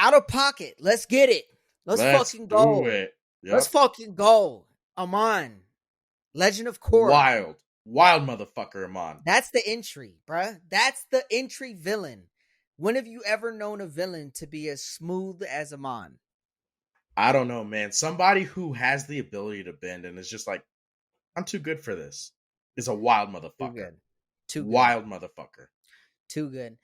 Out of pocket. Let's get it. Let's fucking go. Do it. Let's Yep. fucking go. Amon. Legend of Korra. Wild motherfucker, Amon. That's the entry, bruh. That's the entry villain. When have you ever known a villain to be as smooth as Amon? I don't know, man. Somebody who has the ability to bend and is just like, I'm too good for this, is a wild motherfucker. Too good. Wild motherfucker. Too good.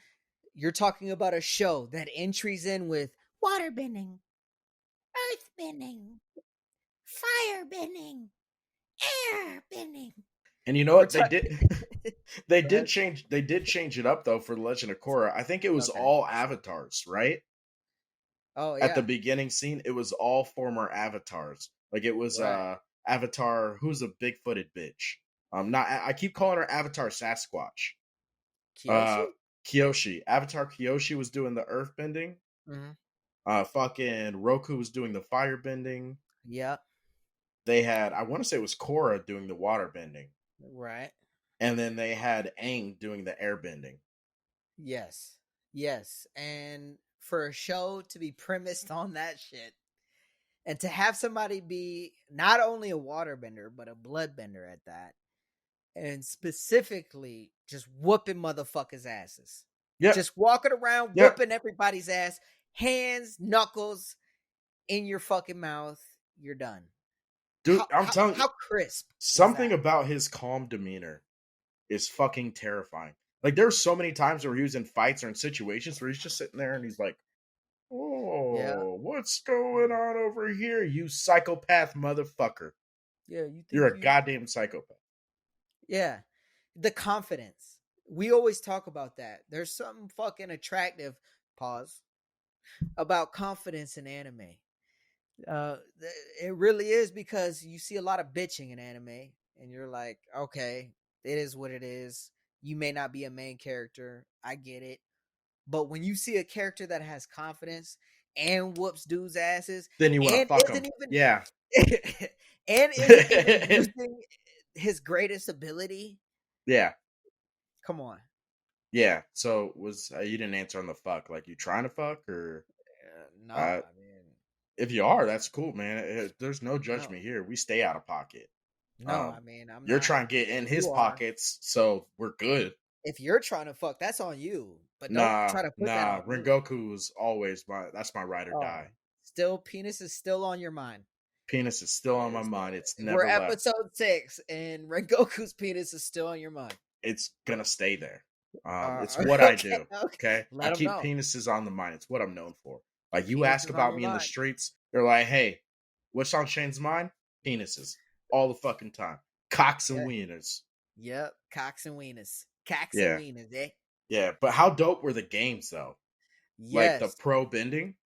You're talking about a show that entries in with water bending, earth bending, fire bending, air bending. And you know what they did? They did change it up though for the Legend of Korra. I think it was all avatars, right? Oh yeah. At the beginning scene, it was all former avatars. Like it was Avatar, who's a big-footed bitch. I keep calling her Avatar Sasquatch. Kyoshi. Avatar Kyoshi was doing the earth bending. Mm-hmm. Fucking Roku was doing the fire bending. Yeah. They had, I want to say it was Korra doing the water bending. Right. And then they had Aang doing the air bending. Yes. Yes. And for a show to be premised on that shit, and to have somebody be not only a waterbender, but a bloodbender at that, and specifically just whooping motherfuckers' asses. Yeah. Just walking around whooping everybody's ass, hands, knuckles in your fucking mouth, you're done. Dude, I'm telling you, how crisp. Something about his calm demeanor is fucking terrifying. Like, there's so many times where he was in fights or in situations where he's just sitting there and he's like, oh, what's going on over here, you psychopath motherfucker? Yeah, you're a goddamn psychopath. Yeah, the confidence. We always talk about that. There's something fucking attractive, about confidence in anime. It really is, because you see a lot of bitching in anime and you're like, okay, it is what it is. You may not be a main character. I get it. But when you see a character that has confidence and whoops dudes' asses, then you want to fuck him. Yeah. And isn't even using his greatest ability. Yeah. Come on. Yeah. So you didn't answer on the fuck. Like, you trying to fuck or? No. I mean, if you are, that's cool, man. There's no judgment here. We stay out of pocket. No, I mean, you're trying to get in his pockets, so we're good. If you're trying to fuck, that's on you. But don't try to put that on Rengoku is always that's my ride or die. Still, penis is still on your mind. Penis is still on my mind. It's never We're left. episode 6, and Rengoku's penis is still on your mind. It's gonna stay there. It's what I do. Okay, I keep penises on the mind. It's what I'm known for. Like, you ask about me in the streets, they're like, hey, what's on Shane's mind? Penises. All the fucking time. Cocks and wieners. Yep, cocks and wieners. Cocks and wieners, eh? Yeah, but how dope were the games, though? Yes. Like, the pro bending?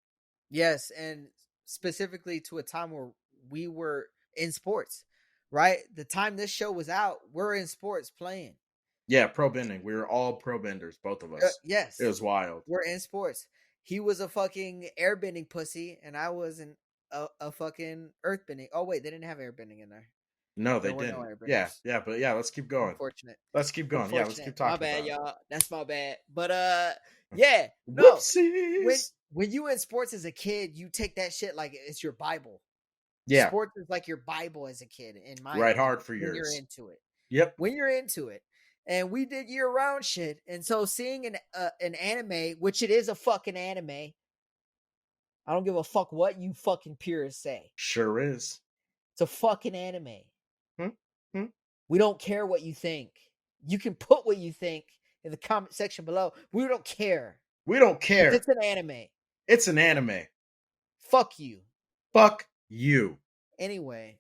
Yes, and specifically to a time where we were in sports, right? The time this show was out, we're in sports playing. Yeah, pro bending. We were all pro benders, both of us. Yes. It was wild. We're in sports. He was a fucking airbending pussy, and I was a fucking earthbending. Oh, wait, they didn't have airbending in there. No, they didn't. No, but let's keep going. Unfortunate. Let's keep going. Yeah, let's keep talking. My bad, y'all. That's my bad. But yeah, no. When you in sports as a kid, you take that shit like it's your Bible. Yeah, sports is like your Bible as a kid. In my right, hard for yours. When you're into it. Yep. When you're into it. And we did year-round shit. And so seeing an anime, which it is a fucking anime, I don't give a fuck what you fucking purists say. Sure is. It's a fucking anime. We don't care what you think. You can put what you think in the comment section below. We don't care. We don't care. It's an anime. It's an anime. Fuck you. Fuck you. Anyway.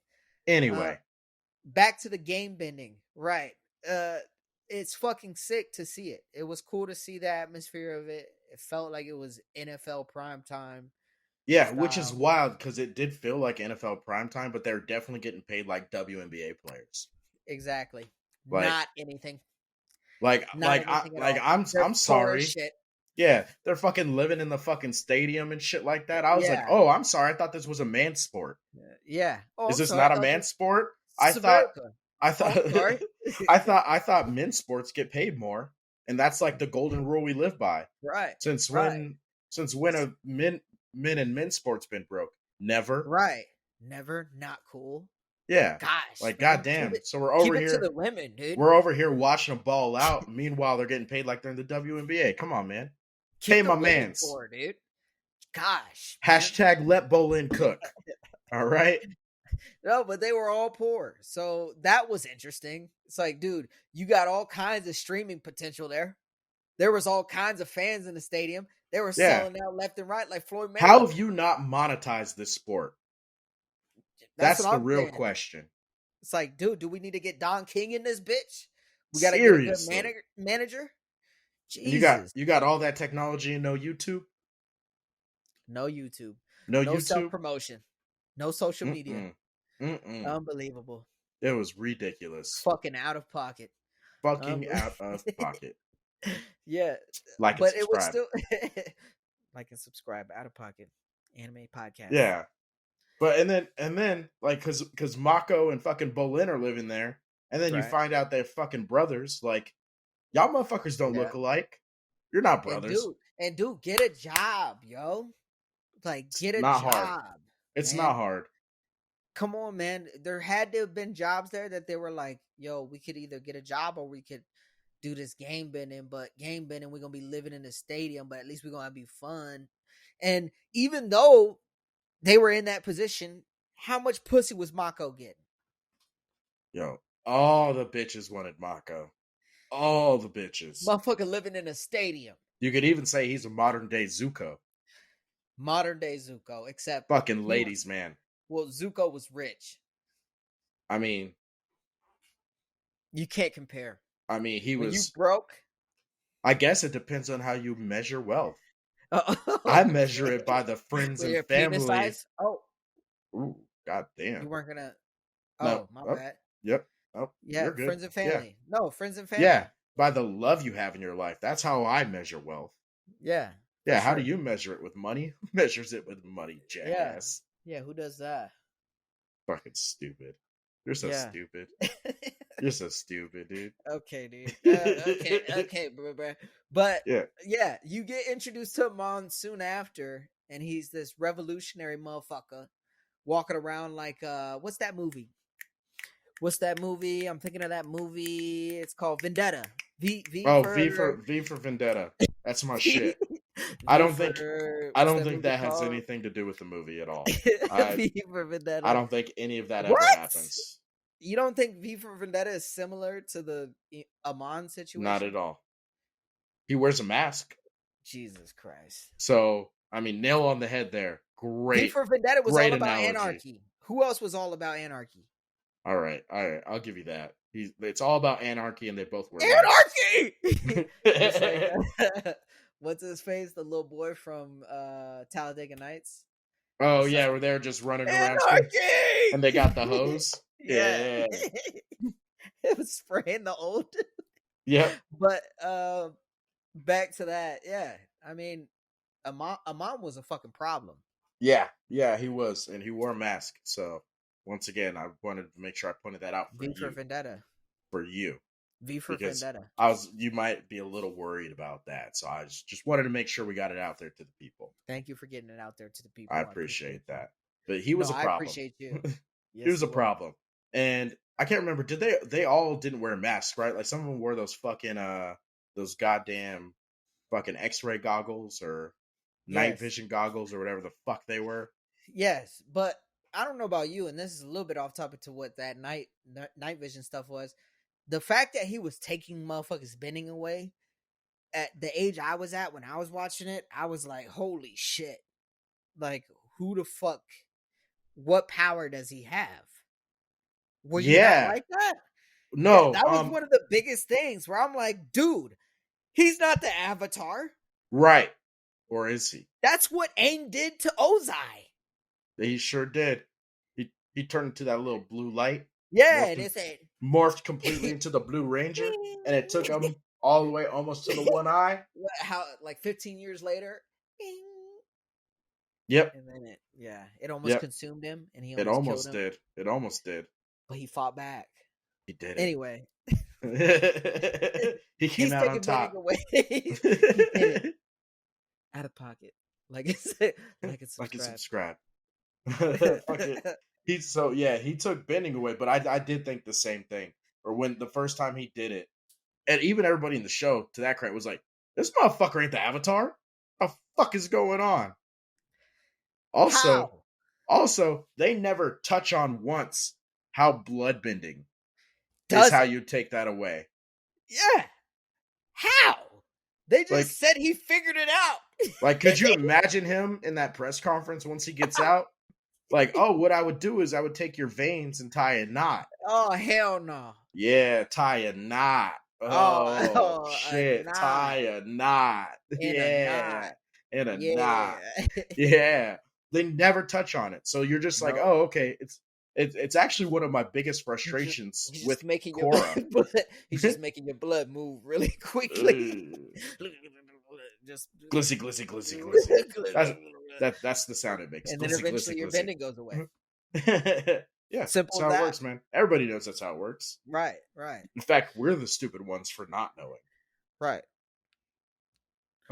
Back to the game bending. Right. It's fucking sick to see it. It was cool to see the atmosphere of it. It felt like it was NFL primetime. Yeah, which is wild because it did feel like NFL primetime, but they're definitely getting paid like WNBA players. Exactly. Like, not anything. I'm sorry. Shit. Yeah, they're fucking living in the fucking stadium and shit like that. I was like, oh, I'm sorry. I thought this was a man's sport. Yeah. Oh, is this not a man's sport? I thought I thought men's sports get paid more, and that's like the golden rule we live by. Right. Since when a men in men's sports been broke? Never. Right. Never. Not cool. Yeah. Gosh, Like, man. Keep goddamn. it So we're keep over it to here. the women, dude. We're over here watching them ball out. Meanwhile, they're getting paid like they're in the WNBA. Come on, man. Keep Pay the my women mans. for, dude. Gosh, man. Hashtag let Bolin cook. All right. No, but they were all poor. So that was interesting. It's like, dude, you got all kinds of streaming potential there. There was all kinds of fans in the stadium. They were Yeah. selling out left and right like Floyd Mayweather. How have you not monetized this sport? That's what the I'm real saying. question. It's like, dude, do we need to get Don King in this bitch? We got to get a good manager. Jesus. You got all that technology and no YouTube? No YouTube. No No YouTube? self-promotion. No social media. Unbelievable. It was ridiculous. Fucking out of pocket. Fucking out of pocket. Yeah. Like and subscribe. It was still like and subscribe. Out of pocket. Anime podcast. Yeah. But and then like cause Mako and fucking Bolin are living there, and then you find out they're fucking brothers. Like, y'all motherfuckers don't look alike. You're not brothers. And dude, get a job, yo. Like, get a not job. Hard. It's not hard. Come on, man. There had to have been jobs there that they were like, yo, we could either get a job or we could do this game bending, but game bending, we're gonna be living in the stadium, but at least we're gonna be fun. And even though they were in that position, how much pussy was Mako getting? Yo, all the bitches wanted Mako. All the bitches. Motherfucker living in a stadium. You could even say he's a modern day Zuko. Modern day Zuko, except fucking ladies, man. Well, Zuko was rich. I mean, you can't compare. I mean, he was. You broke. I guess it depends on how you measure wealth. I measure it by the friends and family. Oh, ooh, goddamn! You weren't gonna. Oh, no. My bad. Yep. Oh, yeah, you're good. Friends and family. Yeah. No, friends and family. Yeah, by the love you have in your life. That's how I measure wealth. Yeah. Yeah. How do you measure it? With money? Who measures it with money, jackass? Yeah. Who does that? Fucking stupid. You're so stupid. You're so stupid, dude. Okay, dude. Okay, bro. But yeah, you get introduced to Amon soon after, and he's this revolutionary motherfucker walking around like what's that movie? I'm thinking of that movie. It's called Vendetta. V for Vendetta. That's my shit. I don't think that has anything to do with the movie at all. V for Vendetta. I don't think any of that ever happens. You don't think V for Vendetta is similar to the Amon situation? Not at all. He wears a mask. Jesus Christ. So, I mean, nail on the head there. Great. V for Vendetta was all about anarchy. Who else was all about anarchy? All right. I'll give you that. It's all about anarchy, and they both wear anarchy. What's his face? The little boy from Talladega Nights. Oh yeah, where they're just running around, and they got the hose. Yeah. It was spraying the old. Yeah. But back to that. Yeah, I mean, Amon was a fucking problem. Yeah, he was, and he wore a mask. So once again, I wanted to make sure I pointed that out for V for Vendetta. For you. V for Vendetta. You might be a little worried about that, so I just wanted to make sure we got it out there to the people. Thank you for getting it out there to the people. I appreciate that. But he was a problem. I appreciate you. He was a problem. And I can't remember, they all didn't wear masks, right? Like some of them wore those fucking those goddamn fucking X-ray goggles or night vision goggles or whatever the fuck they were. Yes, but I don't know about you, and this is a little bit off topic to what that night vision stuff was. The fact that he was taking motherfuckers bending away at the age I was at when I was watching it, I was like, holy shit. Like, who the fuck? What power does he have? Were you not like that? No. That was one of the biggest things where I'm like, dude, he's not the Avatar. Right. Or is he? That's what Aang did to Ozai. He sure did. He turned into that little blue light. Yeah, and it said morphed completely into the Blue Ranger, and it took him all the way almost to the one eye. How, like 15 years later? Bing. Yep. And then it almost consumed him, and he almost killed him. It almost did. But he fought back. He did. Anyway, he came out on top. Away. He did it. Out of pocket. Like it's like it's Like it's subscribe. subscribe. Fuck it. He took bending away, but I did think the same thing. Or when the first time he did it, and even everybody in the show, to that credit, was like, "This motherfucker ain't the Avatar. What the fuck is going on?" Also, How they never touch on once how bloodbending is does how it? you take that away. Yeah. How? They Like, just said he figured it out. could you imagine him in that press conference once he gets out? Like, oh, what I would do is I would take your veins and tie a knot. Oh hell no. Yeah, tie a knot. Oh, Oh oh, a shit, knot tie a knot. in a knot. Yeah, in a knot. Yeah. Yeah, they never touch on it, so you're just like, No. oh, okay. It's actually one of my biggest He's just frustrations he's with just making your Korra. blood, he's just making your blood move really quickly. Just Glizzy, glizzy, glizzy, glizzy. That's the sound it makes. and then Glizzy, glizzy, eventually your glizzy. bending goes away. Yeah, Simple that's as how it that. works, man. Everybody knows that's how it works. Right, right, In fact, we're the stupid ones for not knowing. right.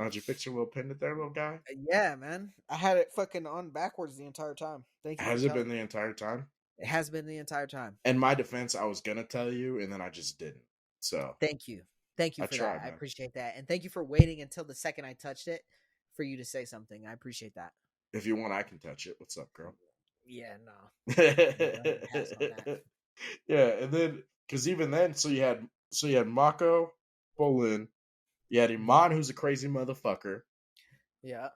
Did you fix your little pendant there, little guy? Yeah, man. I had it fucking on backwards the entire time. Thank you for Has it telling been me. the entire time? It has been the entire time. In my defense, I was gonna tell you, and then I just didn't. So Thank you. Thank you I for that. tried, I man. appreciate that. And thank you for waiting until the second I touched it for you to say something. I appreciate that. If you want, I can touch it. What's up, girl? Yeah, no. Yeah, I'm gonna pass on that. and then because even then, so you had Mako, Bolin, you had Iman, who's a crazy motherfucker. Yeah.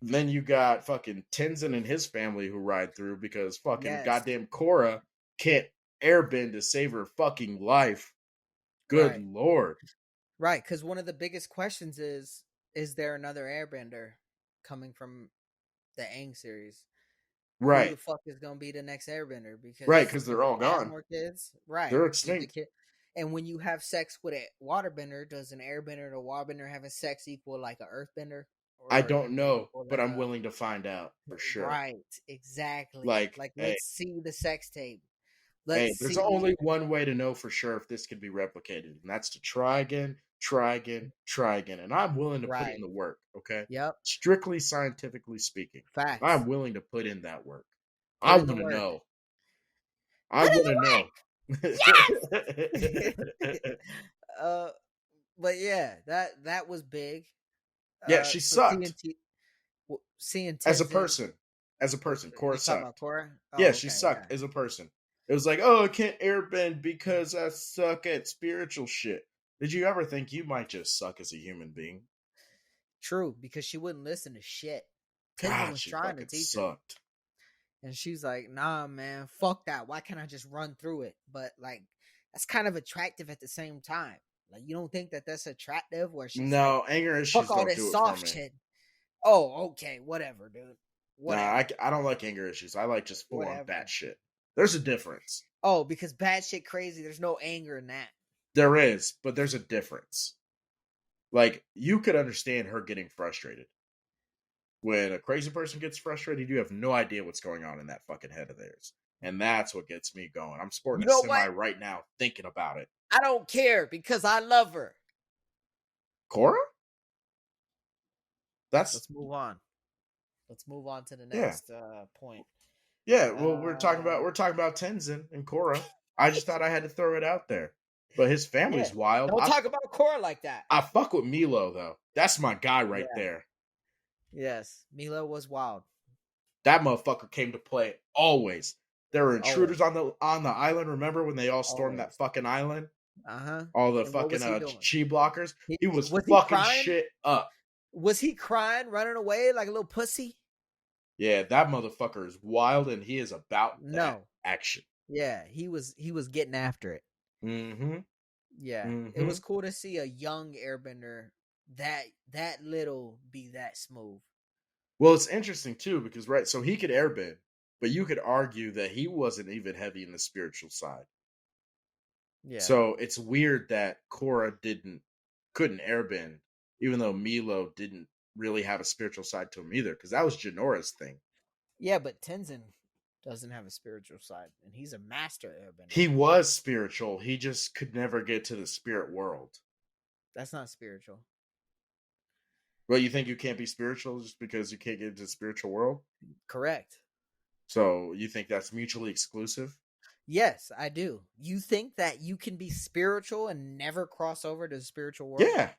Then you got fucking Tenzin and his family who ride through because fucking Yes. goddamn Korra can't airbend to save her fucking life. Good Right. lord. Right. Because one of the biggest questions is there another airbender coming from the Aang series? Who Right. the fuck is gonna be the next airbender? Right, Because because if they're all they have gone. more kids, right? They're If the extinct. kid, and when you have sex with a waterbender, does an airbender and a waterbender having sex equal like a earthbender, I or don't do they know, equal but like I'm a willing to find out for sure. right? Exactly. Like, Like hey, let's see the sex tape. hey, Let's there's see. only one way to know for sure if this can be replicated, and that's to try again, try again, try again. And I'm willing to put in Right. the work, okay? Yep. Strictly scientifically speaking, Facts. I'm willing to put in that work. I Put in want the to work. know. I Put in want the to know. work. Yes. uh, but yeah, that was big. Yeah, she So sucked seeing as a Tenzin. person. As a person, Korra You talking about sucked. Korra? Yeah, Oh, she okay, sucked yeah. as a person. It was like, oh, I can't airbend because I suck at spiritual shit. Did you ever think you might just suck as a human being? True, because she wouldn't listen to shit. Tenzin God, was she trying to fucking teach her. sucked. And she's like, nah, man, fuck that. Why can't I just run through it? But like, that's kind of attractive at the same time. Like, you don't think that that's attractive where she's like, No, anger fuck issues all don't this do it for soft me. shit. Oh, okay, whatever, dude. Nah, Whatever. I don't like anger issues. I like just full on bat Whatever. shit. There's a difference. Oh, because bad shit crazy, there's no anger in that. There is, but there's a difference. Like, you could understand her getting frustrated. When a crazy person gets frustrated, you have no idea what's going on in that fucking head of theirs. And that's what gets me going. I'm sporting You a know semi what? right now thinking about it. I don't care because I love her. Korra? That's Let's move on. Let's move on to the yeah. next point. Yeah, well, Uh, we're talking about Tenzin and Korra. I just thought I had to throw it out there. But his yeah. family's wild. Don't talk about Korra like that. I fuck with Milo though. That's my guy right Yeah. there. Yes. Milo was wild. That motherfucker came to play always. There were intruders Always. on the island. Remember when they all stormed that Always. fucking island? Uh-huh. All the And what fucking was he doing? chi blockers. He was Was he fucking crying? shit up. Was he crying, running away like a little pussy? Yeah, that motherfucker is wild and he is about that No. action. Yeah, he was getting after it. Mm-hmm. Yeah. It Mm-hmm. was cool to see a young airbender that little be that smooth. Well, it's interesting too because right, so he could airbend, but you could argue that he wasn't even heavy in the spiritual side. Yeah. So it's weird that Korra couldn't airbend, even though Milo didn't really have a spiritual side to him either, because that was Janora's thing. Yeah, but Tenzin doesn't have a spiritual side, and he's a master airbender. He was spiritual. He just could never get to the spirit world. That's not spiritual. Well, you think you can't be spiritual just because you can't get into the spiritual world? Correct. So you think that's mutually exclusive? Yes, I do. You think that you can be spiritual and never cross over to the spiritual world? Yeah.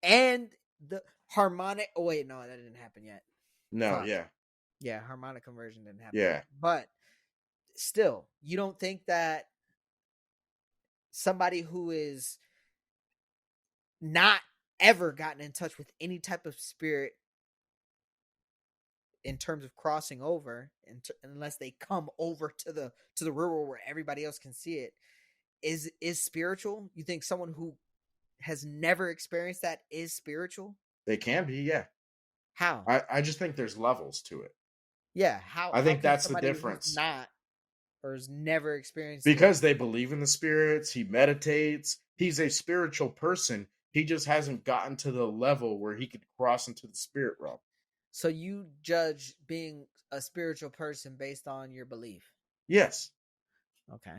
And the harmonic. Oh wait, no, that didn't happen yet. No, Fuck. yeah. Yeah, harmonic conversion didn't happen Yeah. yet. But still, you don't think that somebody who is not ever gotten in touch with any type of spirit in terms of crossing over, unless they come over to the real world where everybody else can see it, is spiritual? You think someone who has never experienced that is spiritual? They can be, yeah. How? I just think there's levels to it. Yeah, how I how think can that's the somebody who's difference. not or has never experienced it? Because they believe in the spirits, he meditates, he's a spiritual person. He just hasn't gotten to the level where he could cross into the spirit realm. So you judge being a spiritual person based on your belief? Yes. Okay,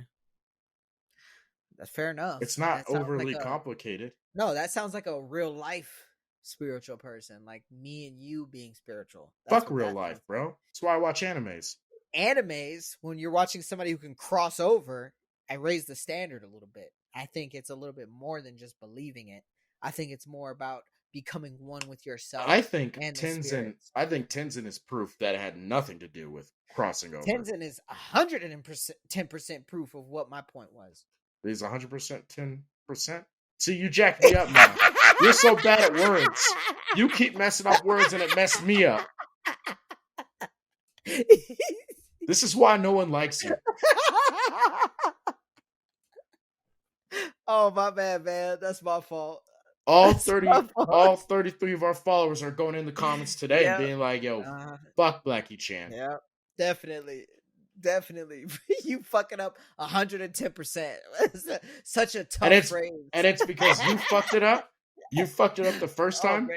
that's fair enough. It's not That sounds like overly a complicated. no. That sounds like a real life spiritual person, like me and you being spiritual. That's Fuck what real that life, sounds like. bro. That's why I watch animes. Animes, when you're watching somebody who can cross over, I raise the standard a little bit. I think it's a little bit more than just believing it. I think it's more about becoming one with yourself and the spirits. I think Tenzin is proof that it had nothing to do with crossing over. Tenzin is 110% proof of what my point was. He's 100% 10%. See, you jacked me up now. You're so bad at words. You keep messing up words and it messed me up. This is why no one likes you. Oh, my bad, man. That's my fault. All That's 30, my fault. all 33 of our followers are going in the comments today and Yeah. being like, yo, fuck Blackie Chan. Yeah, definitely. Definitely. You fucking up 110%. Such a tough phrase. And it's because you fucked it up. You fucked it up the first time,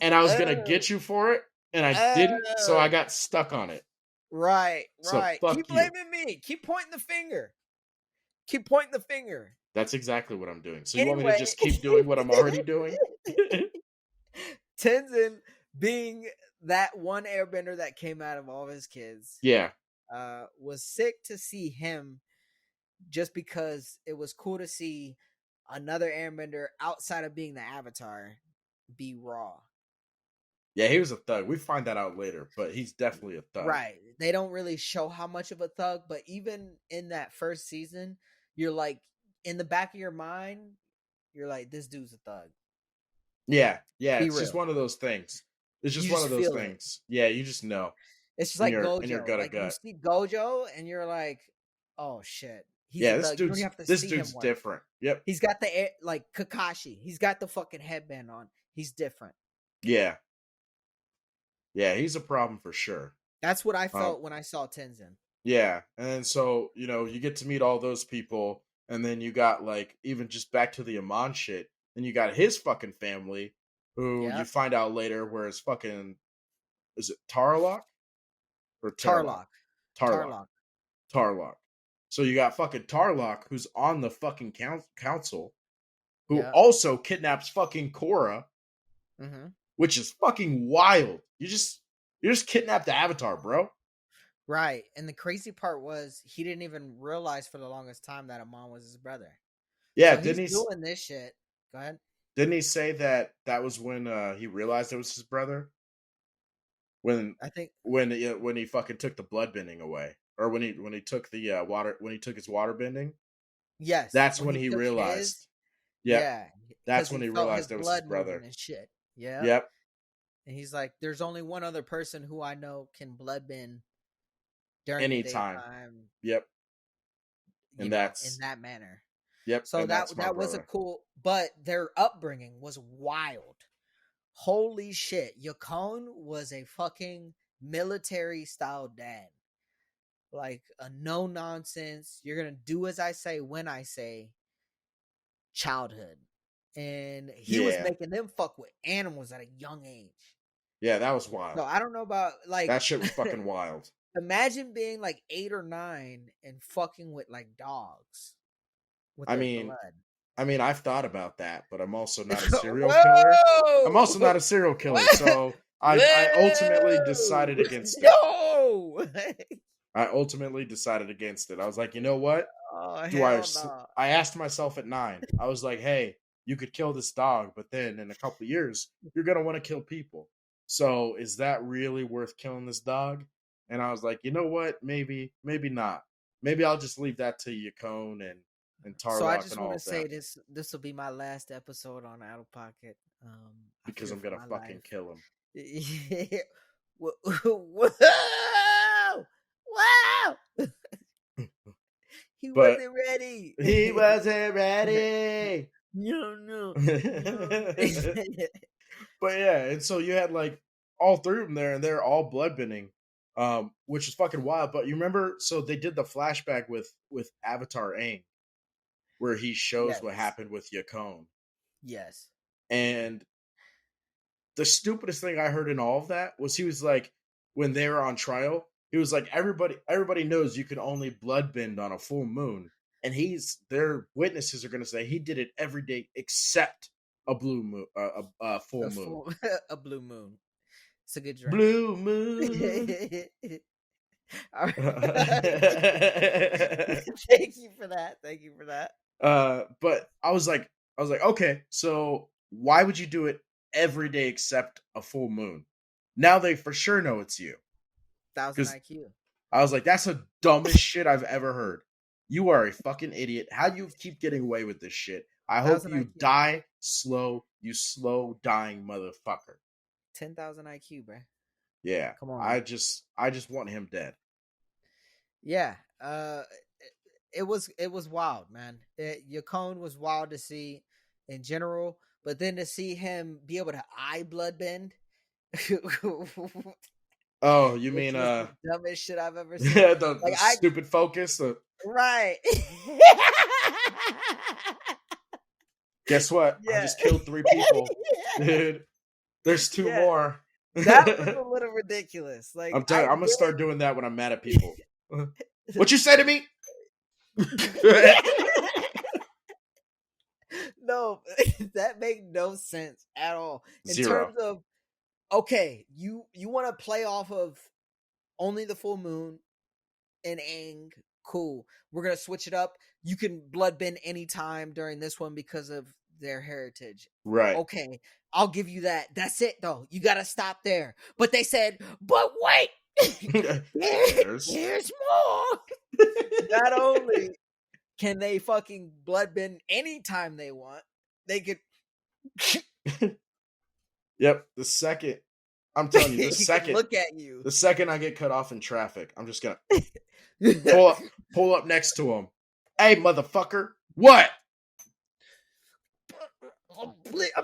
and I was going to get you for it, and I didn't, so I got stuck on it. Right, So right. fuck Keep you. blaming me. Keep pointing the finger. Keep pointing the finger. That's exactly what I'm doing. So you want me to just keep doing what I'm already doing? Tenzin being that one airbender that came out of all of his kids. Yeah. Was sick to see him just because it was cool to see another airbender outside of being the Avatar be raw. Yeah, he was a thug. We find that out later, but he's definitely a thug. Right. They don't really show how much of a thug, but even in that first season, you're like, in the back of your mind, you're like, this dude's a thug. Yeah, yeah. It's just one of those things. It's just one of those things. Yeah, you just know. It's just like Gojo. In your gut. You see Gojo, and you're like, "Oh shit, he's a thug." You don't have to this see dude's him different. Yep. He's got the like Kakashi. He's got the fucking headband on. He's different. Yeah. Yeah, he's a problem for sure. That's what I felt when I saw Tenzin. Yeah, and so you get to meet all those people, and then you got like even just back to the Amon shit. Then you got his fucking family, who you find out later where his fucking is it Tarlock? Or Tarlock. So you got fucking Tarlock, who's on the fucking council, who also kidnaps fucking Korra, which is fucking wild. You just kidnapped the Avatar, bro. Right, and the crazy part was he didn't even realize for the longest time that Amon was his brother. Yeah, so didn't he's doing this shit? Go ahead. Didn't he say that was when he realized it was his brother? When I think when he fucking took the blood bending away, or when he took the took his water bending. Yes, that's when he realized. Yeah, that's when he realized it was his brother. And shit. Yeah. Yep. And he's like, "There's only one other person who I know can bloodbend during anytime." The daytime, yep. And that's in that manner. Yep. So that was a cool, but their upbringing was wild. Holy shit. Yukon was a fucking military style dad. Like a no nonsense, you're going to do as I say when I say childhood. And he was making them fuck with animals at a young age. Yeah, that was wild. So I don't know about like that shit was fucking wild. Imagine being like 8 or 9 and fucking with like dogs. I mean, I mean, I've thought about that, but I'm also not a serial killer. I'm Whoa! also not a serial killer, What? so I ultimately Whoa! decided against it. No! I ultimately decided against it. I was like, you know what? Oh Do I? hell no! I asked myself at 9. I was like, hey, you could kill this dog, but then in a couple of years, you're gonna want to kill people. So is that really worth killing this dog? And I was like, you know what? Maybe not. Maybe I'll just leave that to Yacone and So I Tarlock just and want all to of say this will be my last episode on Out of Pocket. I because fear I'm for gonna my fucking life. kill him. Whoa! Wow! He But wasn't ready. he wasn't ready. No, no, no. But yeah, and so you had like all 3 of them there, and they're all bloodbending, which is fucking wild. But you remember, so they did the flashback with Avatar Aang, where he shows what Yes, happened with Yacone, yes. and the stupidest thing I heard in all of that was he was like, when they were on trial, he was like, everybody knows you can only bloodbend on a full moon, and their witnesses are going to say he did it every day except a blue moon, a full A moon. full, a blue moon. It's a good drink. Blue moon. All right. Thank you for that. Thank you for that. But I was like, okay, so why would you do it every day except a full moon? Now they for sure know it's you. 1,000 Because IQ. I was like, that's the dumbest shit I've ever heard. You are a fucking idiot. How do you keep getting away with this shit? I hope 1,000 you IQ. die slow, you slow dying motherfucker. 10,000 IQ, bruh. Yeah. Come on. I just want him dead. Yeah. It was wild, man. Yacone was wild to see in general, but then to see him be able to eye bloodbend, Oh, you which mean was the dumbest shit I've ever seen. the Like I stupid focus? right. Guess what? I Yeah. just killed 3 people. Dude, there's 2 Yeah. more. That was a little ridiculous. Like I'm telling I you, I'm gonna get start doing that when I'm mad at people. What you say to me? no, that made no sense at all. In 0. terms of okay, you want to play off of only the full moon and Aang, cool. We're gonna switch it up. You can bloodbend anytime during this one because of their heritage. Right. Okay, I'll give you that. That's it though. You gotta stop there. But they said, but wait, There's there's more. Not only can they fucking bloodbend anytime they want, they could Yep, the second I'm telling you, he could look at you. the second I get cut off in traffic, I'm just gonna I'm pull up next to him. Hey, motherfucker, what?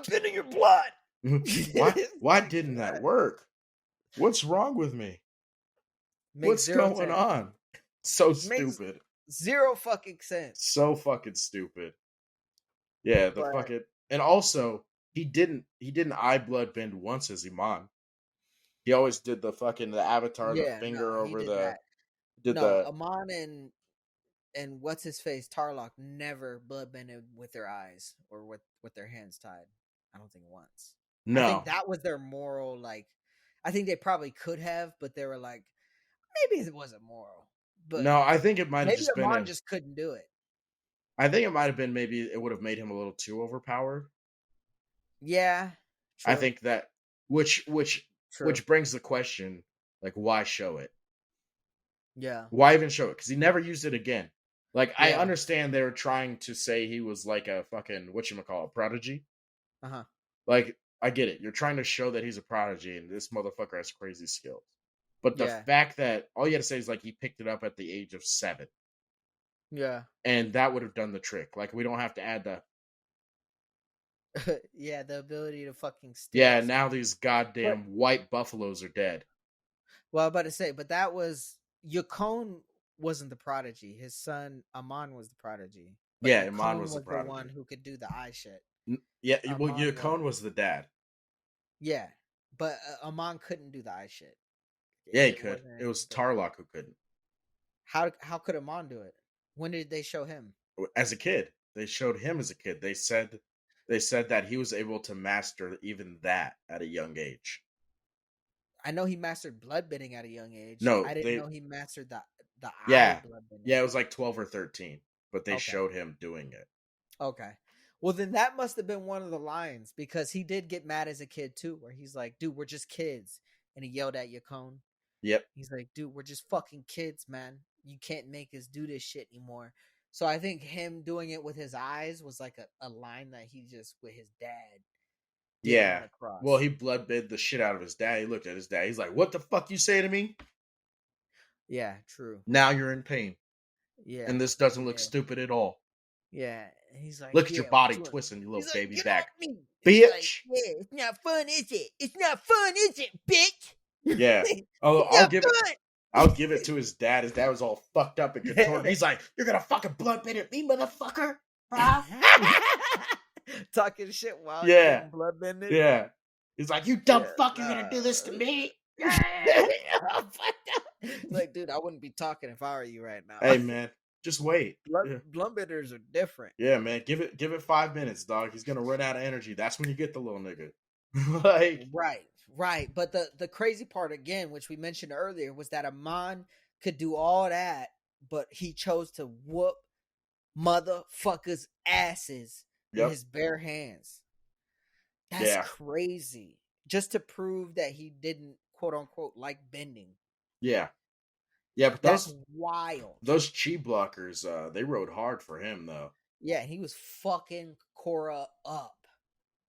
bending your blood. Why didn't that work? What's wrong with me? Makes What's zero going sense. on? So Makes stupid. zero fucking sense. So fucking stupid. Yeah, the But fucking and also he didn't eye blood bend once as Iman. He always did the avatar, the yeah, finger no, he over did the that. did No, the Amon and what's his face Tarlock never bloodbended with their eyes or with their hands tied. I don't think once. I think no. that was their moral. Like, I think they probably could have, but they were like, maybe it wasn't moral. But No, I think it might have maybe just been Amon a just couldn't do it. I think it might have been maybe it would have made him a little too overpowered. Yeah, I true, think that which which true. which brings the question like why show it? Yeah, Why even show it? Because he never used it again. Like I yeah. understand they were trying to say he was like a fucking whatchamacallit, prodigy. Uh huh. Like I get it. You're trying to show that he's a prodigy and this motherfucker has crazy skills. But the Yeah, fact that all you had to say is like he picked it up at the age of 7, yeah, and that would have done the trick. Like we don't have to add the yeah. The ability to fucking yeah. steal Now something. these But goddamn white buffaloes are dead. well, I'm about to say, but that was Yukon wasn't the prodigy. His son Amon was the prodigy. But Yeah, Iman Yukon was the was the one prodigy. who could do the eye shit. Yeah, well, Amon Yukon wasn't. was the dad. Yeah, but Amon couldn't do the eye shit. Yeah, he It could. wasn't It in his was blood. Tarlock who couldn't. How could Amon do it? When did they show him? As a kid. They showed him as a kid. They said that he was able to master even that at a young age. I know he mastered bloodbending at a young age. No, I didn't they know he mastered the eye yeah. bloodbending. Yeah, it was like 12 or 13, but they Okay. showed him doing it. Okay. Well, then that must have been one of the lines because he did get mad as a kid too, where he's like, dude, we're just kids. And he yelled at Yukon. Yep. He's like, dude, we're just fucking kids, man. You can't make us do this shit anymore. So I think him doing it with his eyes was like a line that he just, with his dad, didn't Yeah. want to Well, cross. he bloodbid the shit out of his dad. He looked at his dad. He's like, "What the fuck you say to me? Yeah, true. Now you're in pain, Yeah. and this doesn't look Yeah. stupid at all. Yeah. And he's like, Look at your yeah, body what? twisting, you He's little like, baby get back, off me. He's like, bitch." yeah, it's not fun, is it? It's not fun, is it, bitch? Yeah. It's I'll not give it. fun. I'll give it to his dad. His dad was all fucked up and contorted. He's like, "You're gonna fucking bloodbid at me, motherfucker." Talking shit while he's Yeah. getting blood bended. Yeah. He's like, "You dumb Yeah, fuck, you're gonna nah. do this to me." It's like, dude, I wouldn't be talking if I were you right now. Hey man, just wait. Yeah. Blood benders are different. Yeah, man. Give it 5 minutes, dog. He's gonna run out of energy. That's when you get the little nigga. Like, Right, right. But the crazy part again, which we mentioned earlier, was that Amon could do all that, but he chose to whoop motherfuckers' asses with yep. his bare hands. That's Yeah. crazy. Just to prove that he didn't quote unquote like bending. Yeah. Yeah, but That's those wild. those chi blockers, they rode hard for him though. Yeah, he was fucking Korra up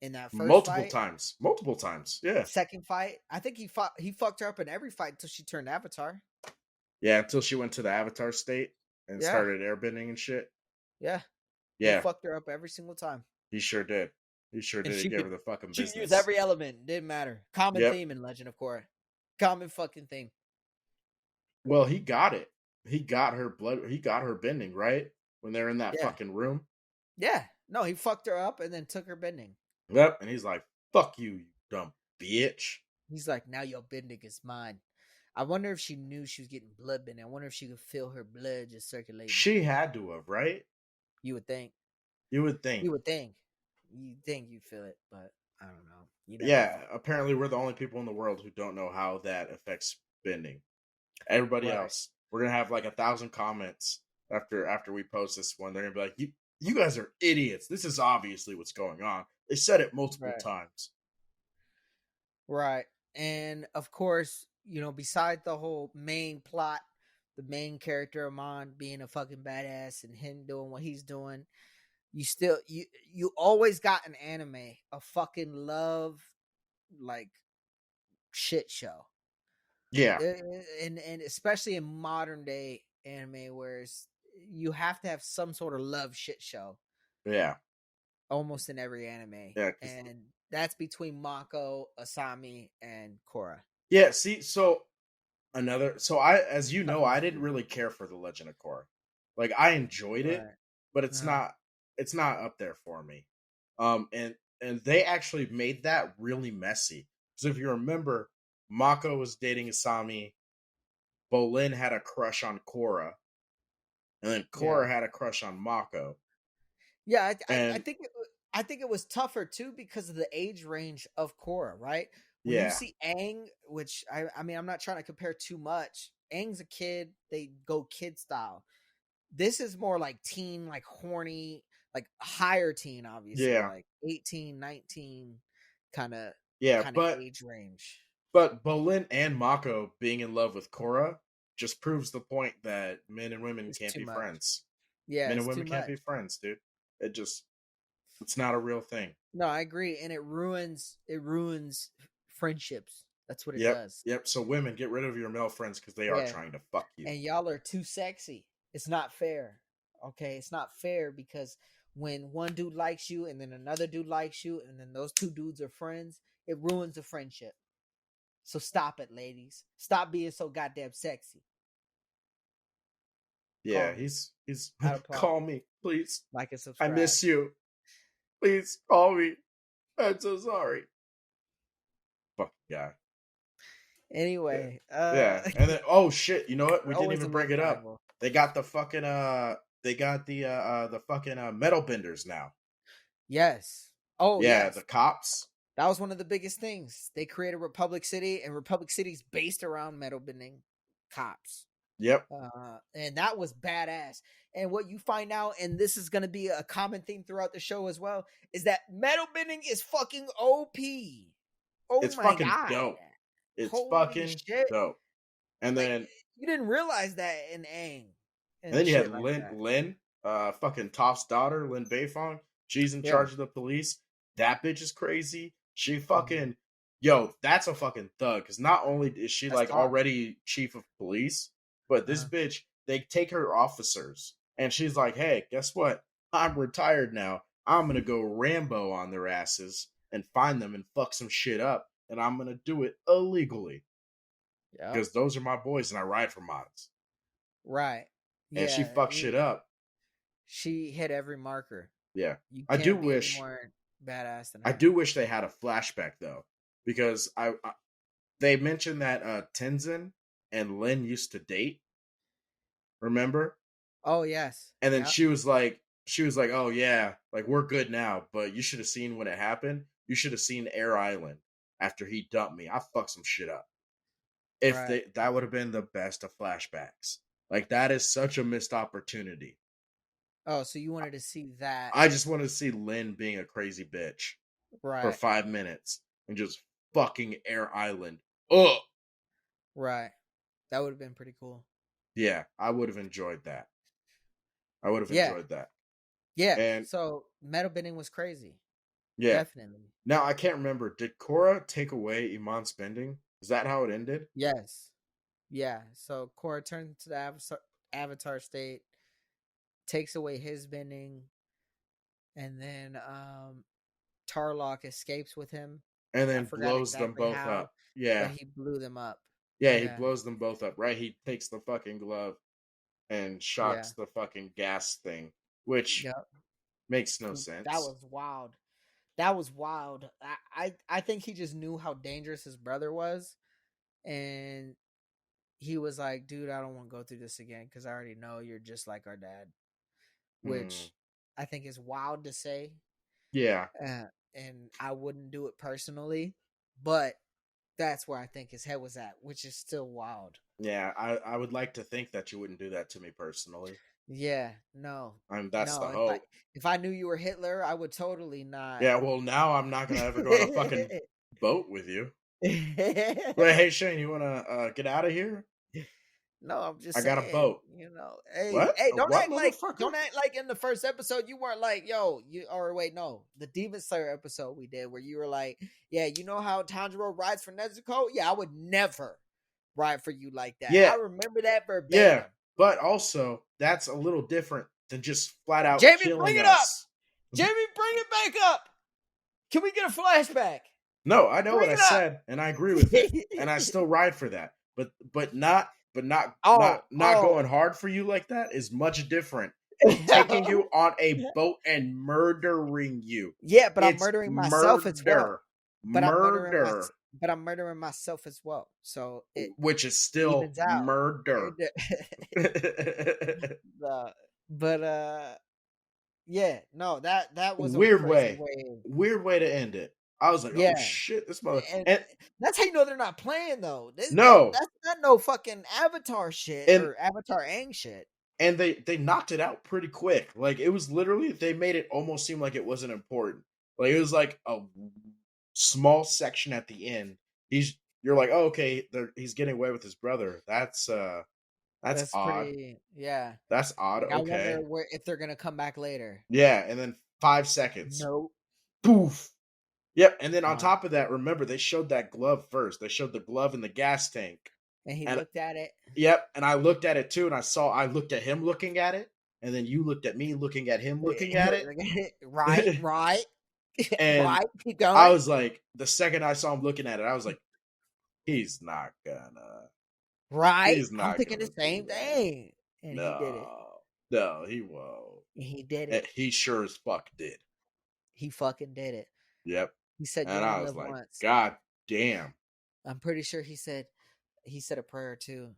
in that first Multiple fight. times. Multiple times. Yeah. Second fight, I think he fucked her up in every fight until she turned Avatar. Yeah, until she went to the Avatar state and Yeah, started airbending and shit. yeah. He Yeah, fucked her up every single time. he sure did. He sure And did. He gave her the fucking she could use business. every element. Didn't matter. Common Yep. theme in Legend of Korra. Common fucking theme. Well, he got it. He got her blood. He got her bending, right? When they're in that Yeah. fucking room. Yeah. No, he fucked her up and then took her bending. Yep. And he's like, "Fuck you, you dumb bitch." He's like, now your bending is mine. I wonder if she knew she was getting blood bending. I wonder if she could feel her blood just circulating. She had to have, right? You would think. You would think. You would think. You think you'd feel it, but I don't know. You never Yeah. know. Apparently, we're the only people in the world who don't know how that affects bending. Everybody Right. else, we're gonna have like 1,000 comments after we post this one. They're gonna be like, "You guys are idiots. This is obviously what's going on. They said it multiple Right. times." Right. And of course, beside the whole main plot, the main character Amon being a fucking badass and him doing what he's doing, you always got an anime, a fucking love like shit show. Yeah. And especially in modern day anime where you have to have some sort of love shit show Yeah. almost in every anime. Yeah. And that's between Mako, Asami, and Korra. Yeah. See, so as you know, I didn't really care for the Legend of Korra. Like, I enjoyed it, Right. but it's not up there for me. And they actually made that really messy. Because if you remember, Mako was dating Asami, Bolin had a crush on Korra, and then Korra had a crush on Mako. Yeah, I And think it was tougher too because of the age range of Korra, right? When you yeah, see Aang, which I mean I'm not trying to compare too much. Aang's a kid, they go kid style. This is more like teen, like horny, like higher teen, obviously, yeah, like 18, 19 kind of yeah. age range. But Bolin and Mako being in love with Korra just proves the point that men and women It's can't too be much. friends. Yeah, Men it's and too women can't be much. friends, dude. It's not a real thing. No, I agree, and it ruins friendships. That's what it Yep, does. yep. So women, get rid of your male friends because they are Yeah. trying to fuck you. And y'all are too sexy. It's not fair. Okay, it's not fair because when one dude likes you and then another dude likes you and then those two dudes are friends, it ruins the friendship. So stop it, ladies. Stop being so goddamn sexy. Yeah, Call me. he's Out of plot. call me, please. Like and I subscribe. miss you. Please call me. I'm so sorry. Fuck guy. Anyway, Yeah. And then oh shit, you know what? We didn't always even a bring love it up. triangle. They got the fucking they got the fucking metal benders now. Yes. Oh Yeah, the yes. cops. That was one of the biggest things. They created Republic City, and Republic City's based around metal bending cops. Yep. And that was badass. And what you find out, and this is going to be a common theme throughout the show as well, is that metal bending is fucking OP. Oh It's my fucking god. dope. It's Holy fucking shit. dope. And Like, then you didn't realize that in Aang and and then you had shit like that. Lin, fucking Toph's daughter, Lin Beifong. She's in Yeah. charge of the police. That bitch is crazy. She Mhm. fucking yo, that's a fucking thug. Because not only is she That's like tough. already chief of police, but this bitch, they take her officers, and she's like, "Hey, guess what? I'm retired now. I'm gonna go Rambo on their asses and find them and fuck some shit up, and I'm gonna do it illegally Yeah. because those are my boys, and I ride for mods." Right. And she Yeah. fucks shit up. She hit every marker. Yeah, You I do can't be any wish. more badass than I her. do wish they had a flashback though, because they mentioned that Tenzin and Lin used to date. Remember? Oh yes. And then Yeah. she was like, "Oh yeah, like we're good now." But you should have seen when it happened. You should have seen Air Island after he dumped me. I fucked some shit up. If Right. that would have been the best of flashbacks. Like that is such a missed opportunity. Oh, so you wanted to see that. I just wanted to see Lin being a crazy bitch for Right. 5 minutes and just fucking Air Island. Oh, Right. That would have been pretty cool. yeah, I would have enjoyed that. I would have Yeah. enjoyed that. Yeah. And So metal bending was crazy. yeah, Definitely. now I can't remember. Did Korra take away Iman's bending? Is that how it ended? Yes. Yeah. So Korra turns to the avatar state, takes away his bending, and then Tarlock escapes with him. And I then forgot blows them exactly both how, up. but Yeah, he blew them up. yeah, he Yeah. blows them both up. Right, he takes the fucking glove and Yeah. shocks the fucking gas thing, which Yep. makes no That sense. was wild. That was wild. I think he just knew how dangerous his brother was, and he was like, "Dude, I don't want to go through this again because I already know you're just like our dad," Hmm. which I think is wild to say. Yeah, And I wouldn't do it personally, but that's where I think his head was at, which is still wild. yeah. I would like to think that you wouldn't do that to me personally. Yeah, no, I mean, that's the no. hope. If I knew you were Hitler, I would totally not. Yeah, well, now I'm not gonna ever go on a fucking boat with you. Like, hey Shane, you wanna get out of here? No, I'm just I got a saying, boat. hey, What? hey, A what, motherfucker? don't act like in the first episode you weren't like, yo, you or wait, no, the Demon Slayer episode we did where you were like, yeah, you know how Tanjiro rides for Nezuko? Yeah, I would never ride for you like that. Yeah, I remember that yeah. verbatim. But also, that's a little different than just flat out Jamie, bring killing it up. us. Jamie, bring it back up. Can we get a flashback? No, I know Bring what I it up. said, and I agree with it, and I still ride for that. But not Oh, not going hard for you like that is much different than taking you on a boat and murdering you. Yeah, but I'm It's murdering myself as well. murder, But murder, I'm murdering myself as well. So it which is still evens out. murder. The but yeah, no, that was a Weird crazy way, way. weird way to end it. I was like, oh Yeah, shit, this mother. and And that's how you know they're not playing though. no, That's not no fucking Avatar shit and or Avatar Aang shit. they knocked it out pretty quick. Like it was literally they made it almost seem like it wasn't important. Like it was like a small section at the end. You're like, oh okay, he's getting away with his brother. That's That's odd. pretty, yeah. That's odd. Like I wonder Okay. if they're gonna come back later. Yeah, and then 5 seconds. Nope. Poof. Yep. And then on Gone. top of that, remember they showed that glove first. They showed the glove in the gas tank. And he And looked at it. yep, and I looked at it too, and I looked at him looking at it, and then you looked at me looking at him looking at it. Right, right, And right. Keep going. I was like, the second I saw him looking at it, I was like, he's not gonna. Right. He's I'm not thinking gonna the do same that. thing. And he did it. No. No, he won't. He did And it. he sure as fuck did. He fucking did it. Yep. He said, "You And only I was live like, once." God damn. I'm pretty sure he said a prayer too.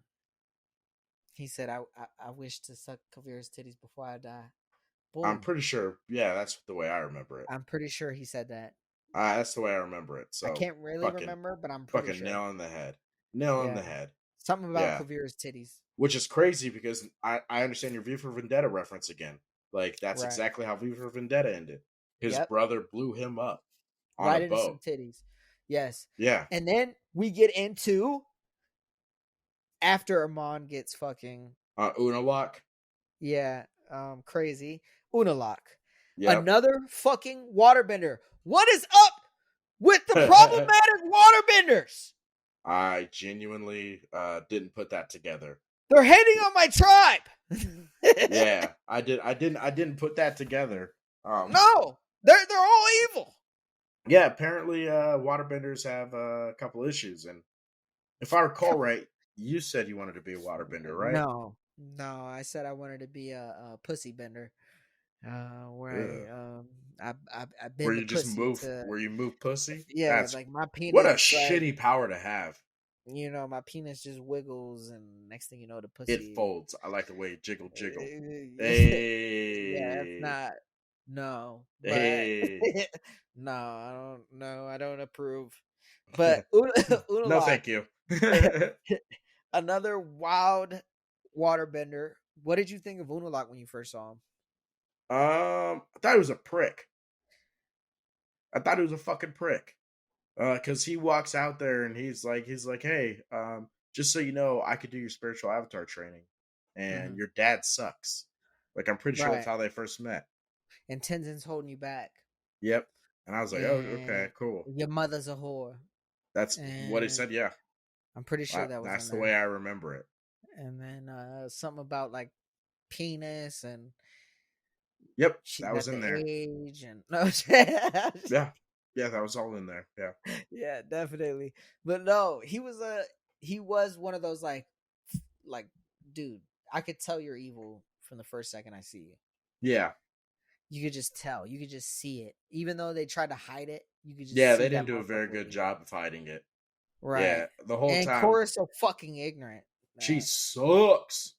He said, I wish to suck Kavira's titties before I die. I'm Boom. pretty sure. Yeah, that's the way I remember it. I'm pretty sure he said that. That's the way I remember it. I So can't really fucking, remember, but I'm pretty fucking sure. nail on the head. Nail on Yeah. the head. Something about Yeah. Kavira's titties. Which is crazy because I understand your V for Vendetta reference again. Like that's Right. exactly how V for Vendetta ended. His Yep. brother blew him up on a Right into some boat. titties. Yes. Yeah. And then we get into after Amon gets fucking Unalak. yeah, crazy. Unalak. Yep. Another fucking waterbender. What is up with the problematic waterbenders? I genuinely didn't put that together. They're hating on my tribe. Yeah, I didn't put that together. No, they're all evil. Yeah, apparently waterbenders have a couple issues, and if I recall right, you said you wanted to be a waterbender, right? No, I said I wanted to be a pussy bender. Where I Where bend the you just pussy move, to where you move pussy. yeah, That's like my what a penis, like shitty power to have. my penis just wiggles, and next thing you know, the It pussy. folds. I like the way it jiggle jiggle. Yeah, that's Hey, not no, but hey. no, I don't no, I don't approve. But No, Unalak, thank you. another wild waterbender. What did you think of Unalak when you first saw him? I thought he was a prick. I thought he was a fucking prick. Because he walks out there and he's like, hey, just so you know, I could do your spiritual avatar training, and Mm-hmm. your dad sucks. Like, I'm pretty sure that's Right, how they first met. and Tenzin's holding you back, Yep. And I was like, oh, okay, and cool. your mother's a whore, That's what he and said. Yeah, I'm pretty sure that was that's in the way there. I remember it. And then something about like penis, and Yep, she's that was at in the there. age, and no, Yeah, yeah, that was all in there. Yeah, yeah, definitely. But no, he was one of those like dude, I could tell you're evil from the first second I see you. yeah, You could just tell. You could just see it. Even though they tried to hide it, you could just yeah. They see that didn't do a very motherfucker was good evil. job of hiding it. Right. Yeah, the whole And time Korra's so fucking ignorant. she That sucks.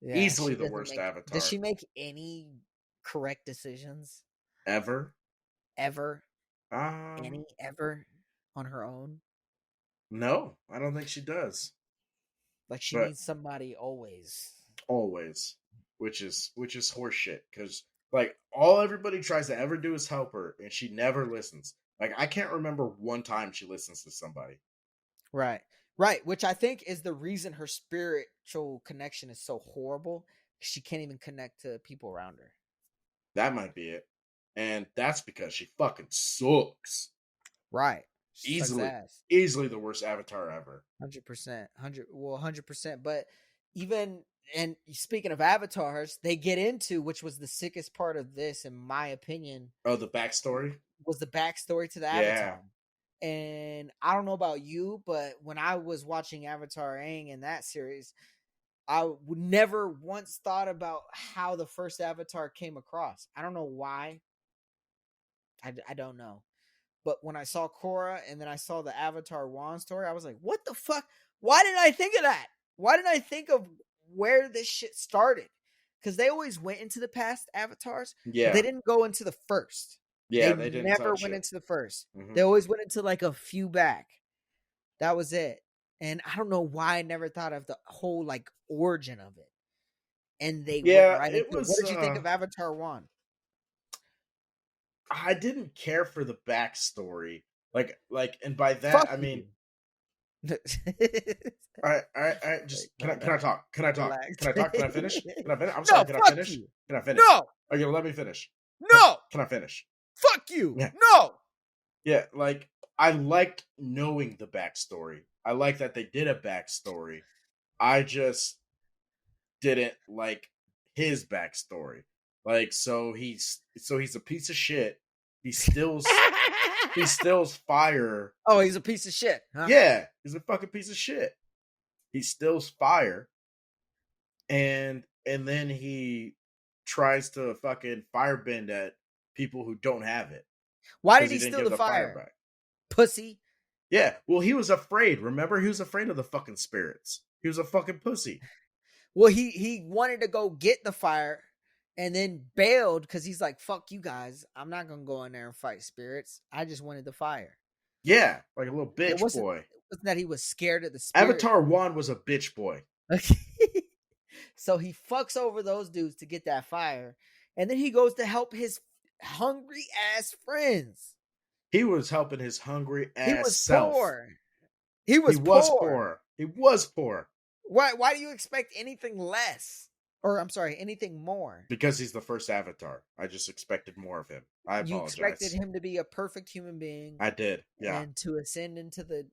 yeah, Easily she the doesn't worst make does avatar she make any correct decisions ever. ever? Um, Any ever on her own? no, I don't think she does. Like she But needs somebody always. always, which is horseshit. Because like all everybody tries to ever do is help her, and she never listens. Like I can't remember one time she listens to somebody. Right. Right, which I think is the reason her spiritual connection is so horrible. She can't even connect to people around her. That might be it, and that's because she fucking sucks. Right. She sucks Easily, ass. easily the worst avatar ever. 100%. 100%. But even, and speaking of avatars, they get into, which was the sickest part of this, in my opinion, Oh, the backstory. was the backstory to the Yeah, avatar. And I don't know about you, but when I was watching Avatar Aang in that series, I would never once thought about how the first Avatar came across. I don't know why. I don't know. But when I saw Korra and then I saw the Avatar Wan story, I was like, what the fuck? Why didn't I think of that? Why didn't I think of where this shit started? Because they always went into the past avatars, but they yeah, didn't go into the first. yeah. They They didn't never touch went it. into the first. Hmm. They always went into like a few back. That was it. And I don't know why I never thought of the whole like origin of it. And they went Yeah, right into it it. What was. did you think of Avatar One? I didn't care for the backstory. And by that Fuck I mean, you. I just Like, can I talk? Can I talk? relax. Can I talk? Can I finish? Can I finish? I'm sorry. No, Can I fuck finish? you. Can I finish? No, Okay, let me finish. no, Can I finish? fuck you. Yeah, No. yeah. Like I liked knowing the backstory. I like that they did a backstory. I just didn't like his backstory. Like he's a piece of shit. He steals fire. Oh, he's a piece of shit, huh? Yeah, he's a fucking piece of shit. He steals fire, and then he tries to fucking firebend at people who don't have it Why did because he he didn't steal give the the fire fire? back. Pussy. Yeah, well, he was afraid. Remember, he was afraid of the fucking spirits. He was a fucking pussy. Well, he wanted to go get the fire and then bailed because he's like, fuck you guys. I'm not gonna go in there and fight spirits. I just wanted the fire. Yeah, like a little It bitch wasn't boy. that he was scared of the spirit. Avatar 1 was a bitch boy. So he fucks over those dudes to get that fire. And then he goes to help his hungry ass friends. He was helping his hungry He ass was self. poor. He was poor. He was poor. Why do you expect anything less? Or I'm sorry, anything more? Because he's the first Avatar. I just expected more of him. I You apologize. expected him to be a perfect human being. I did, yeah. And to ascend into the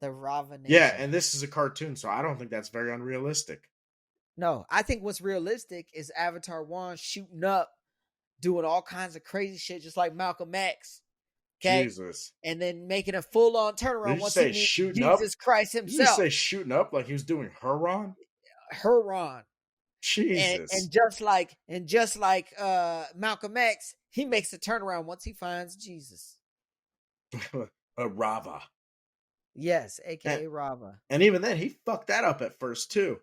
Rava nation. Yeah, and this is a cartoon, so I don't think that's very unrealistic. No, I think what's realistic is Avatar 1 shooting up, doing all kinds of crazy shit, just like Malcolm X. Okay? Jesus. And then making a full-on turnaround once he meets Jesus Christ himself. Did you say shooting up like he was doing Huron? Huron. Jesus. And just like Malcolm X, he makes a turnaround once he finds Jesus. A Rava. Yes, aka Rava. And even then, he fucked that up at first too.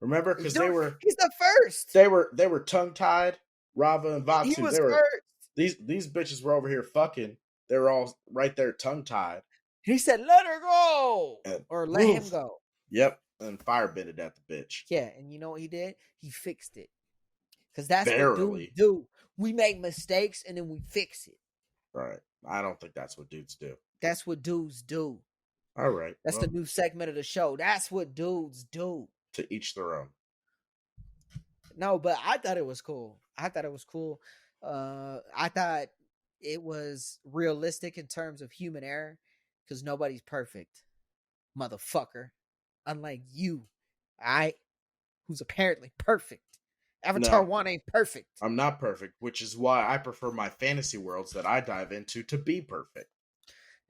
Remember, because he's the first. They were tongue tied. Rava and Vatsu. He was first. These bitches were over here fucking. They were all right there, tongue tied. He said, "Let her go," or "Let him go." Yep, and firebended at the bitch. Yeah, and you know what he did? He fixed it. Because that's what dudes do. We make mistakes and then we fix it. Right. I don't think that's what dudes do. That's what dudes do. All right. That's the new segment of the show. That's what dudes do. To each their own. No, but I thought it was cool. I thought it was realistic in terms of human error because nobody's perfect, motherfucker. Unlike you, who's apparently perfect. Avatar 1 ain't perfect. I'm not perfect, which is why I prefer my fantasy worlds that I dive into to be perfect.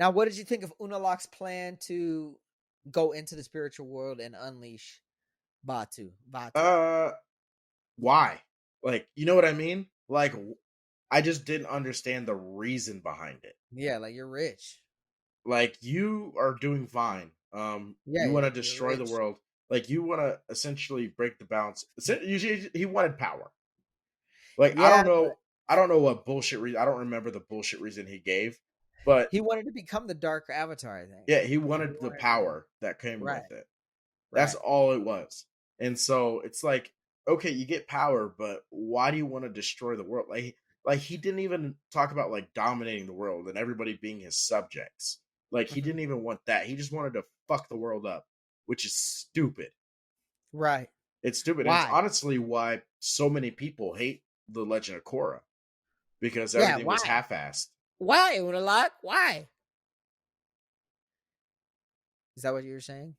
Now, what did you think of Unalaq's plan to go into the spiritual world and unleash Batu? Why? Like, you know what I mean? Like, I just didn't understand the reason behind it. Yeah, like you're rich. Like, you are doing fine. You want to destroy the world. Like, you want to essentially break the balance. He wanted power. Like, yeah, I don't know what bullshit reason. I don't remember the bullshit reason he gave, but he wanted to become the Dark Avatar, I think. Yeah, he wanted the power that came with it. That's all it was. And so it's like, okay, you get power, but why do you want to destroy the world? Like he didn't even talk about like dominating the world and everybody being his subjects. Like he didn't even want that. He just wanted to fuck the world up, which is stupid. Right. It's stupid. It's honestly why so many people hate the Legend of Korra. Because everything was half-assed. Why, Unalaq? Why? Is that what you were saying?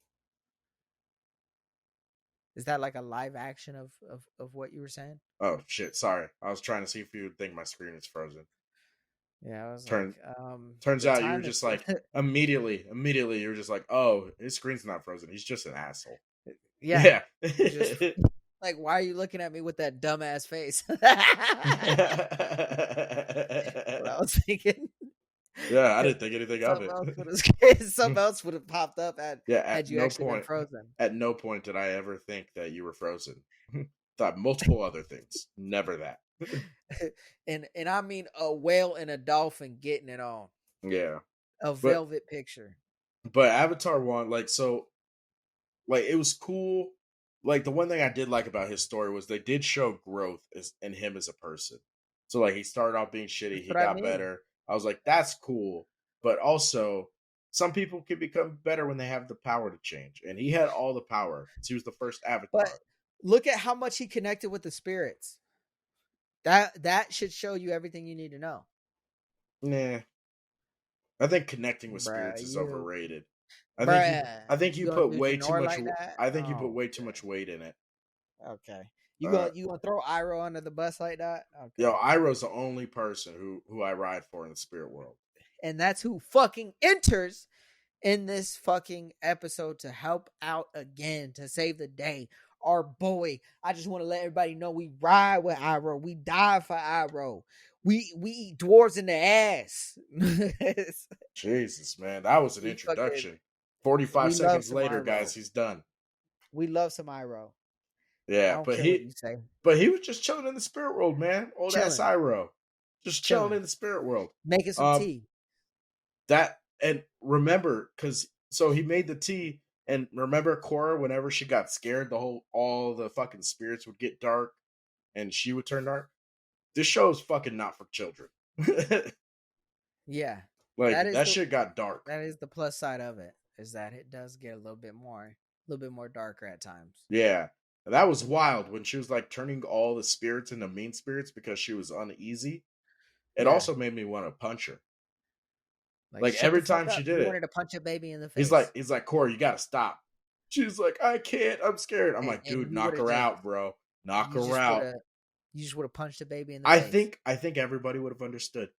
Is that like a live action of what you were saying? Oh shit! Sorry, I was trying to see if you would think my screen is frozen. Yeah, I was turns out you were just like immediately you were just like, oh, his screen's not frozen. He's just an asshole. Yeah. Just, like, why are you looking at me with that dumbass face? What I was thinking. Yeah, I didn't think anything of it. Something else would have popped up had you actually been frozen. At no point did I ever think that you were frozen. Thought multiple other things. Never that. and I mean a whale and a dolphin getting it on. Yeah. A velvet picture. But Avatar 1, like, so, like, it was cool. Like, the one thing I did like about his story was they did show growth in him as a person. So, like, he started off being shitty. He got better. I was like, that's cool. But also, some people can become better when they have the power to change. And he had all the power. He was the first Avatar. But look at how much he connected with the spirits. That should show you everything you need to know. Nah. I think connecting with spirits is overrated. I think you put way too much. I think you put way too much weight in it. Okay. You gonna throw Iroh under the bus like that? Okay. Yo, Iroh's the only person who I ride for in the spirit world. And that's who fucking enters in this fucking episode to help out again, to save the day. Our boy. I just want to let everybody know we ride with Iroh. We die for Iroh. We eat dwarves in the ass. Jesus, man. That was an introduction. 45 seconds later, guys, he's done. We love some Iroh. I Yeah, don't but care what he you say. but he was just chilling in the spirit world, man. Old ass Chilling, Iroh. Just chilling chilling, in the spirit world. making some Um tea. that and remember, because so he made the tea, and remember Korra, whenever she got scared, all the fucking spirits would get dark and she would turn dark. This show is fucking not for children. Yeah, that Like is that the shit got dark. that is the plus side of it, is that it does get a little bit more darker at times. Yeah. And that was wild when she was like turning all the spirits into mean spirits because she was uneasy. It Yeah, also made me want to punch her. like Like shut the every fuck time up. she did You it, wanted to punch a baby in the he's like, face, Corey, you gotta stop. She's like, I can't, I'm scared. I'm like, and dude, you would knock have her just out, bro. Knock you her just would out. have you just would have punched a baby in the I face. think I think everybody would have understood.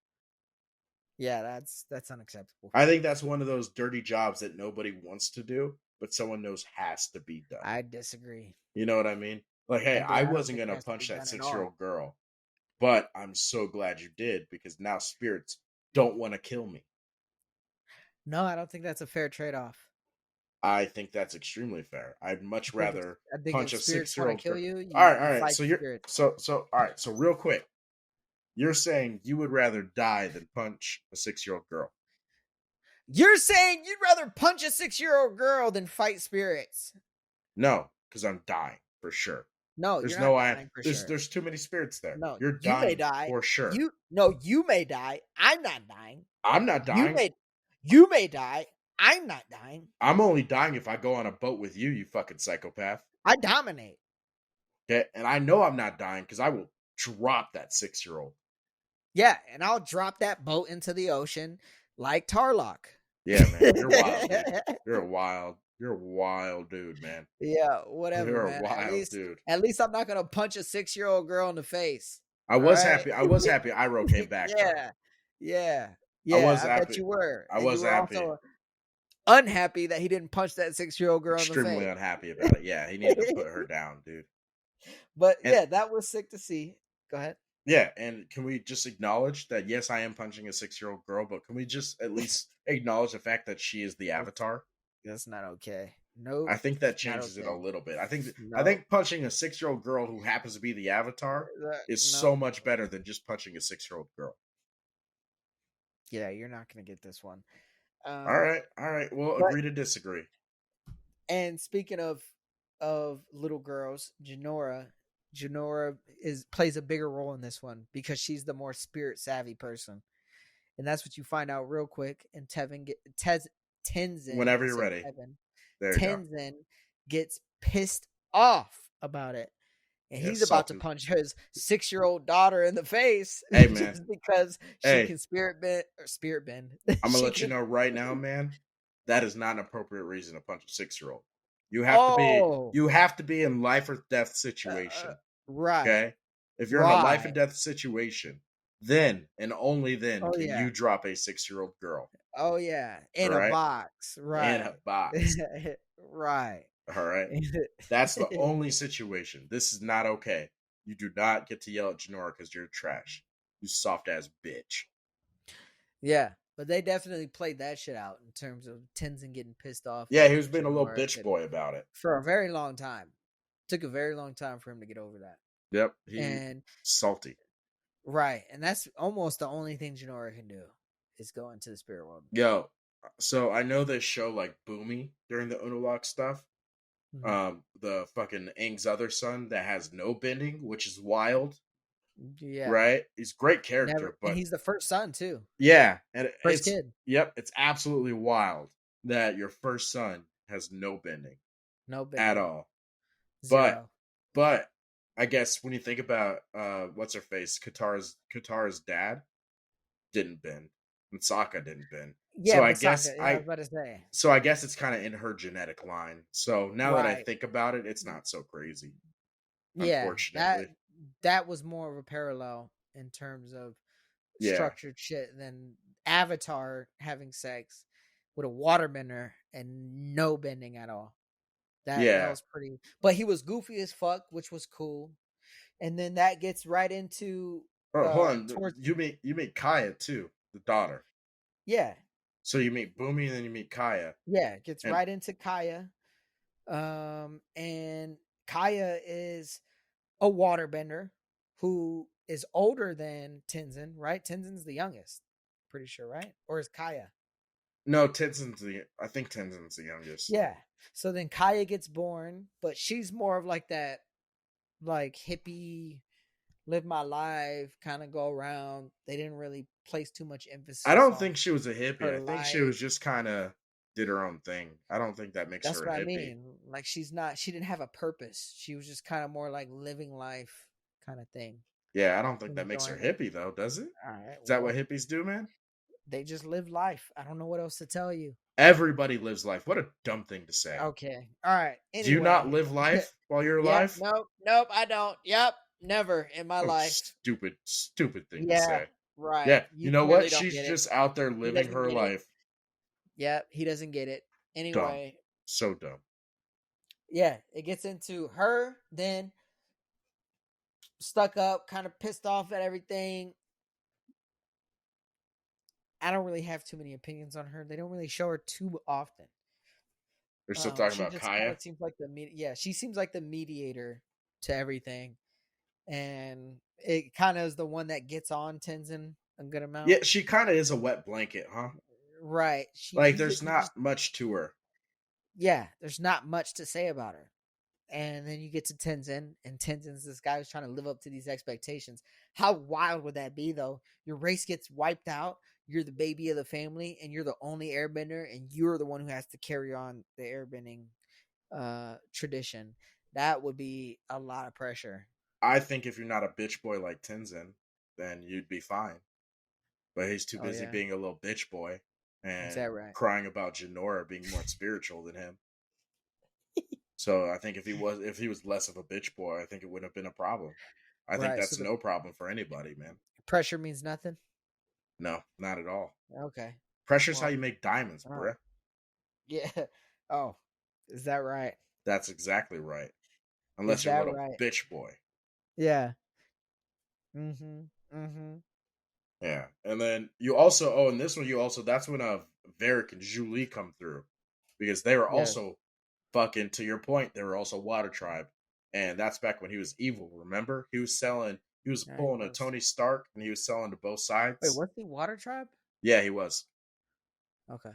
Yeah, that's unacceptable for I think me. that's one of those dirty jobs that nobody wants to do, but someone knows has to be done. I disagree. You know what I mean? Like, hey, I I don't wasn't think it gonna has to be punch that done at all. 6-year-old girl, but I'm so glad you did because now spirits don't want to kill me. No, I don't think that's a fair trade off. I think that's extremely fair. I'd much rather I think punch if a spirits six year want to old kill girl. you, All you right. fight So the you're spirits. all right. So real quick, you're saying you would rather die than punch a 6-year-old girl? You're saying you'd rather punch a 6-year-old girl than fight spirits. No, because I'm dying for sure. No, you're There's not no I. dying for sure. There's too many spirits there. No, You're you may dying die. for sure. You may die. I'm not dying. I'm not You dying. may you may die. I'm not dying. I'm only dying if I go on a boat with you, you fucking psychopath. I dominate. Okay, and I know I'm not dying because I will drop that 6-year-old. Yeah, and I'll drop that boat into the ocean like Tarlock. Yeah, man, you're wild, dude. You're a wild dude, man. Yeah, whatever, You're a man. wild dude. At least I'm not gonna punch a 6-year-old girl in the face. I All was right. happy. I was happy Iroh came back though. Yeah. Yeah. I Yeah. was I bet happy. you were. I And you was were happy. also unhappy that he didn't punch that 6-year-old girl in the Extremely face. unhappy about it. Yeah, he needed to put her down, dude. But And yeah, that was sick to see. Go ahead. yeah, and can we just acknowledge that yes, I am punching a 6-year-old girl, but can we just at least acknowledge the fact that she is the avatar? That's not okay. Nope. I think that Not changes it a okay. little bit. I No. think punching a 6-year-old girl who happens to be the avatar is so No. much better than just punching a 6-year-old girl. Yeah, you're not gonna get this one. All right, all right. We'll But agree to disagree. and speaking of little girls, Janora plays a bigger role in this one because she's the more spirit savvy person, and that's what you find out real quick. And Tenzin, Whenever I you're said ready. Tevin, There you go. Tenzin gets pissed off about it, and Yeah, he's about to salty. punch his 6-year-old daughter in the face Hey, man. just because she Hey, can spirit bend. I'm gonna She let you can. know right now, man. That is not an appropriate reason to punch a 6-year-old. Oh, You have to be in life or death uh, situation. right, Okay? If you're in a life and right. death situation, then and only then Oh can yeah. you drop a 6-year-old girl. Oh yeah, All in a right? box, In right, a box. right. All right. That's the only situation. This is not okay. You do not get to yell at Janora because you're trash. You soft ass bitch. Yeah, but they definitely played that shit out in terms of Tenzin getting pissed off Yeah, he that was being a little Janora bitch boy about it. for a very long time. Took a very long time for him to get over that. Yep. He And salty. right, and that's almost the only thing Janora can do is go into the spirit world. Yo, so I know they show like Boomy during the Unalaq stuff. The fucking Aang's other son that has no bending, which is wild, Yeah, right? He's a great never, character, and but he's the first son too, yeah, and first kid, it's absolutely wild that your first son has no bending no at bending, all. But zero. but I guess when you think about what's her face, Katara's dad didn't bend, and Sokka didn't bend. Yeah, So I but guess Sokka, yeah, I was about to say, so I guess it's kind of in her genetic line. So now that I right. think about it, it's not so crazy, Yeah, unfortunately. that was more of a parallel in terms of Yeah. structured shit than Avatar having sex with a waterbender and no bending at all. That Yeah. was pretty, but he was goofy as fuck, which was cool. And then that gets right into Oh, hold on. towards You meet Kaya too, the daughter. yeah, So you meet Boomy and then you meet Kaya. yeah, it gets And right into Kaya. And Kaya is a waterbender who is older than Tenzin, right? Tenzin's the youngest, pretty sure, right? Or is Kaya? No, I think Tenzin's the youngest. Yeah. So then Kaya gets born, but she's more of like that, like hippie, live my life, kind of go around. They didn't really place too much I emphasis don't on think she was a hippie. her I think she life. was just kind of did her own thing. I don't think that makes That's her a what I hippie. mean. Like she didn't have a purpose. She was just kind of more like living life kind of thing. Yeah, I don't think that makes her Enjoying it. hippie though, does it? All right. Is that what Well, hippies do, man? they just live life. I don't know what else to tell you. Everybody lives life. What a dumb thing to say. Okay. All right. Do you not Anyway. live life while you're Yep. alive? Nope. Nope. I don't. Yep. Never in my What a life. stupid thing to Yeah. say. Right. Yeah, you You know what? clearly don't She's get it. just out there He living doesn't her get it. life. Yep. He doesn't get it. Dumb. Anyway. So dumb. Yeah. It gets into her then stuck up, kind of pissed off at everything. I don't really have too many opinions on her. They don't really show her too often. They're still talking She about just kind Kaya. of seems like she seems like the mediator to everything, and it kind of is the one that gets on Tenzin a good amount. Yeah, she kind of is a wet blanket, huh? Right? Like, there's You just not much to her. yeah. There's not much to say about her. And then you get to Tenzin, and Tenzin's this guy who's trying to live up to these expectations. How wild would that be, though? Your race gets wiped out. You're the baby of the family, and you're the only airbender, and you're the one who has to carry on the airbending tradition. That would be a lot of pressure. I think if you're not a bitch boy like Tenzin, then you'd be fine. But he's too Oh busy yeah, being a little bitch boy is and that right? crying about Janora being more spiritual than him. So I think if he was less of a bitch boy, I think it wouldn't have been a problem. I think Right. So that's the no problem for anybody, man. pressure means nothing. No, not at all. Okay. Pressure's how Well, you make diamonds, all right. bruh. Yeah. Oh, is that right? That's exactly right. Is Unless you're a that little right? bitch boy. Yeah. Mm-hmm. Mm-hmm. Yeah. And then you also in this one you also that's when Varric and Julie come through. Because they were Yes. also fucking to your point, they were also Water Tribe. And that's back when he was evil, remember? He was Yeah, he pulling a was. Tony Stark and he was selling to both Wait, sides. what's the Water Tribe? Yeah, he was. Okay.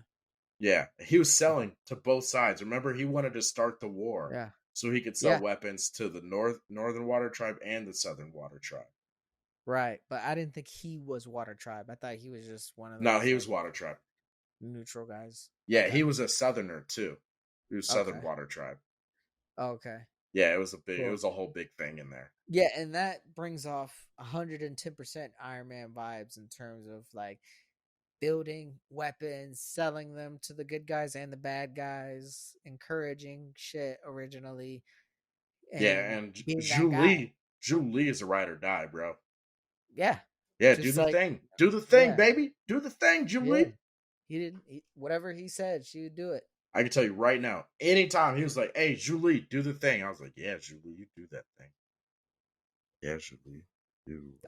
Yeah. He was Okay. selling to both sides. Remember, he wanted to start the war Yeah. so he could sell Yeah. weapons to the Northern Water Tribe and the Southern Water Tribe. Right. But I didn't think he was Water Tribe. I thought he was just one of No, those he was like Water Tribe. neutral guys. Yeah, Okay. he was a Southerner too. He was Southern Okay. Water Tribe. Okay. Yeah, it Cool. was a whole big thing in there. Yeah, and that brings off 110% Iron Man vibes in terms of like building weapons, selling them to the good guys and the bad guys, encouraging shit originally, Yeah, and and being that guy. Julie is a ride or die, bro. Yeah. Yeah, do Just the like, thing. Do the thing, yeah. baby. Do the thing, Yeah. Julie. Whatever he said, she would do it. I can tell you right now, anytime he was like, hey, Julie, do the thing. I was like, yeah, Julie, you do that thing. Yeah, Julie,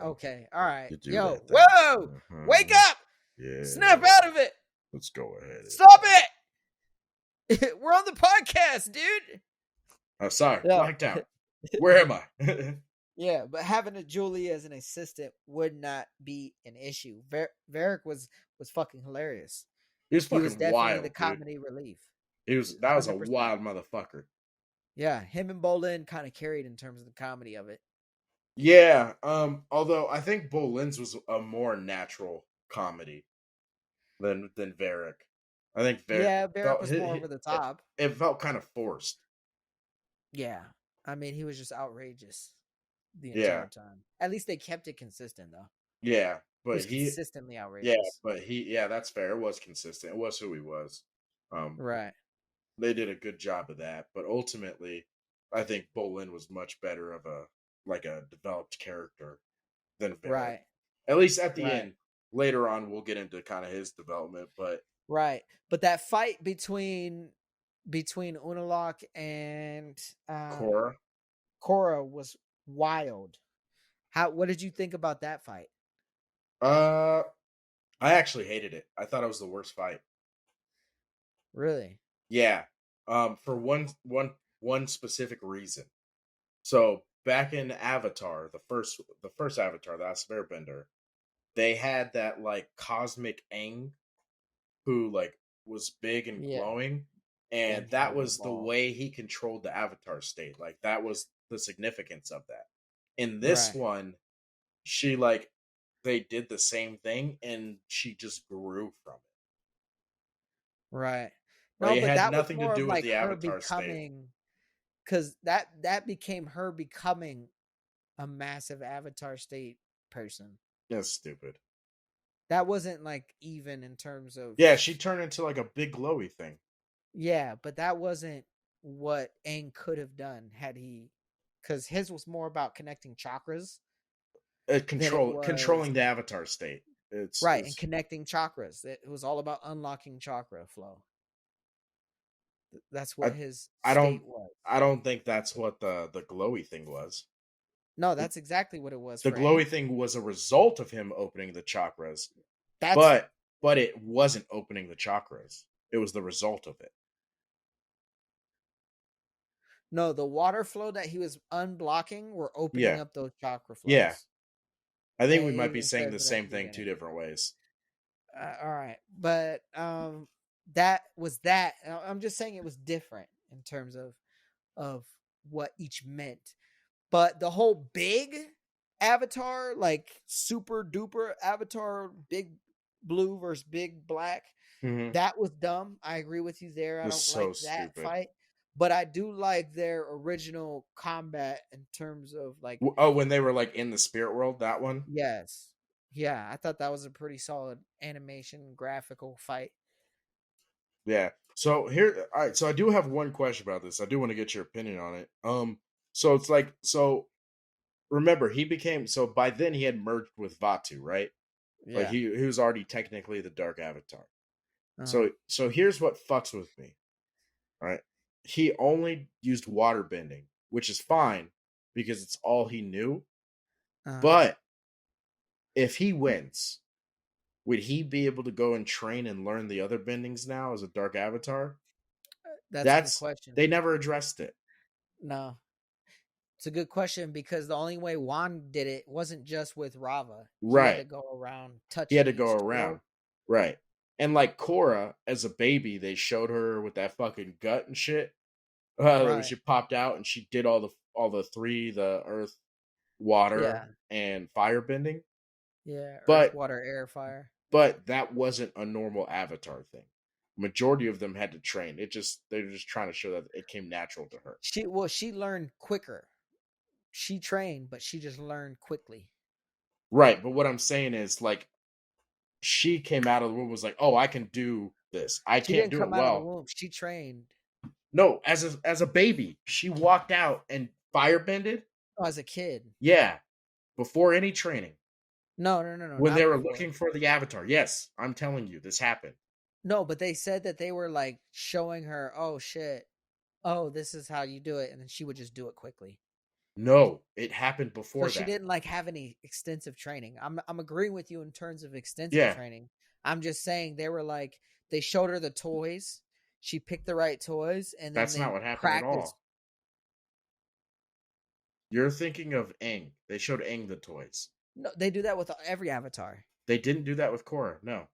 Okay. All right. you do Yo, that thing. whoa! Wake up! Snap Yeah. out of it! Let's go ahead. Stop it! We're on the podcast, dude. Oh, sorry. No. Blacked out. Where am I? Yeah, but having a Julie as an assistant would not be an issue. Varric was fucking hilarious. He was He was fucking definitely the wild, dude. comedy relief. That was a 100%. wild motherfucker. Yeah, him and Bolin kind of carried in terms of the comedy of it. Yeah. Although I think Bolin's was a more natural comedy than Varric. I think Varric Yeah, Varric felt was more over the top. it felt kind of forced. Yeah. I mean, he was just outrageous the Yeah. entire time. At least they kept it consistent though. Yeah. He But was consistently yeah, outrageous. yeah, that's fair. It was consistent. It was who he was. Um, Right. they did a good job of that. But ultimately, I think Bolin was much better of a developed character than Varric. Right. At least at the Right. end. Later on, we'll get into kind of his development. But Right. But that fight between Unalaq and Korra, Korra was wild. What did you think about that fight? uh, I actually hated it. I thought it was the worst fight. Really? Yeah. For one specific reason. So back in Avatar, the first Avatar, the Last Airbender, they had that like cosmic Aang who like was big and Yeah, glowing, yeah, and and he that had the was the ball. way he controlled the Avatar state. Like that was the significance of that. In this Right, one, she like they did the same thing, and she just grew from it. right. Like No, it but had that was nothing to more of do with like the her Avatar state. becoming, because that became her becoming a massive Avatar state person. That's stupid. That wasn't like even in terms of, Yeah, she turned into like a big glowy thing. yeah, but that wasn't what Aang could have done had he, because his was more about connecting chakras than it was, Controlling the Avatar state. It's right, and is connecting chakras. It was all about unlocking chakra flow. That's what I his I don't state was. I don't think that's what the glowy thing was. No, The, that's exactly what it was the for Aang. glowy thing was a result of him opening the chakras, That's but it wasn't opening the chakras. It was the result of it. no, the water flow that he was unblocking were opening Yeah, up those chakra yeah. flows. I think we It might be even saying says the it at same the thing two beginning. different ways. All right, but that was that. I'm just saying it was different in terms of what each meant. But the whole big Avatar, like super duper Avatar, big blue versus big black, Mm-hmm. that was dumb. I agree with you there. I It's don't so like that stupid. fight, but I do like their original combat in terms of like, Oh, when they were like in the spirit world, that one. yes, yeah, I thought that was a pretty solid animation graphical fight. Yeah. So here, all right. So I do have one question about this. I do want to get your opinion on it. So it's like, so remember, he became so by then he had merged with Vatu, right? Like Yeah. he was already technically the Dark Avatar. Uh-huh. So here's what fucks with me. All right, he only used water bending, which is fine because it's all he knew. Uh-huh. But if he wins, would he be able to go and train and learn the other bendings now as a Dark Avatar? That's a good That's question. they never addressed it. No, it's a good question because the only way Juan did it wasn't just with Rava. He had to Right. go around He had touching to go each tool. around. Right. And like Korra, as a baby, they showed her with that fucking gut and shit. Right. She popped out and she did all the three, the earth, water, Yeah. and fire bending. Yeah. Earth, But water, air, fire. that wasn't a normal avatar thing. Majority of them had to train. They're just trying to show that it came natural to her. She learned quicker. She trained, but she just learned quickly. Right. But what I'm saying is like she came out of the womb was like, oh, I can do this. I She can't didn't do it come out of the well. womb. She trained. No, as a baby, she walked out and firebended. Oh, as a kid. Yeah, before any training, No, no, no, no, when they not were before. looking for the avatar. Yes, I'm telling you, this happened. No, but they said that they were like showing her, oh shit, oh, this is how you do it, and then she would just do it quickly. No, it happened So before she that. didn't like have any extensive training. I'm agreeing with you in terms of extensive Yeah, training. I'm just saying they were like they showed her the toys. She picked the right toys and then that's not they what happened at practiced. all. You're thinking of Aang. They showed Aang the toys. No, they do that with every avatar. They didn't do that with Korra. No.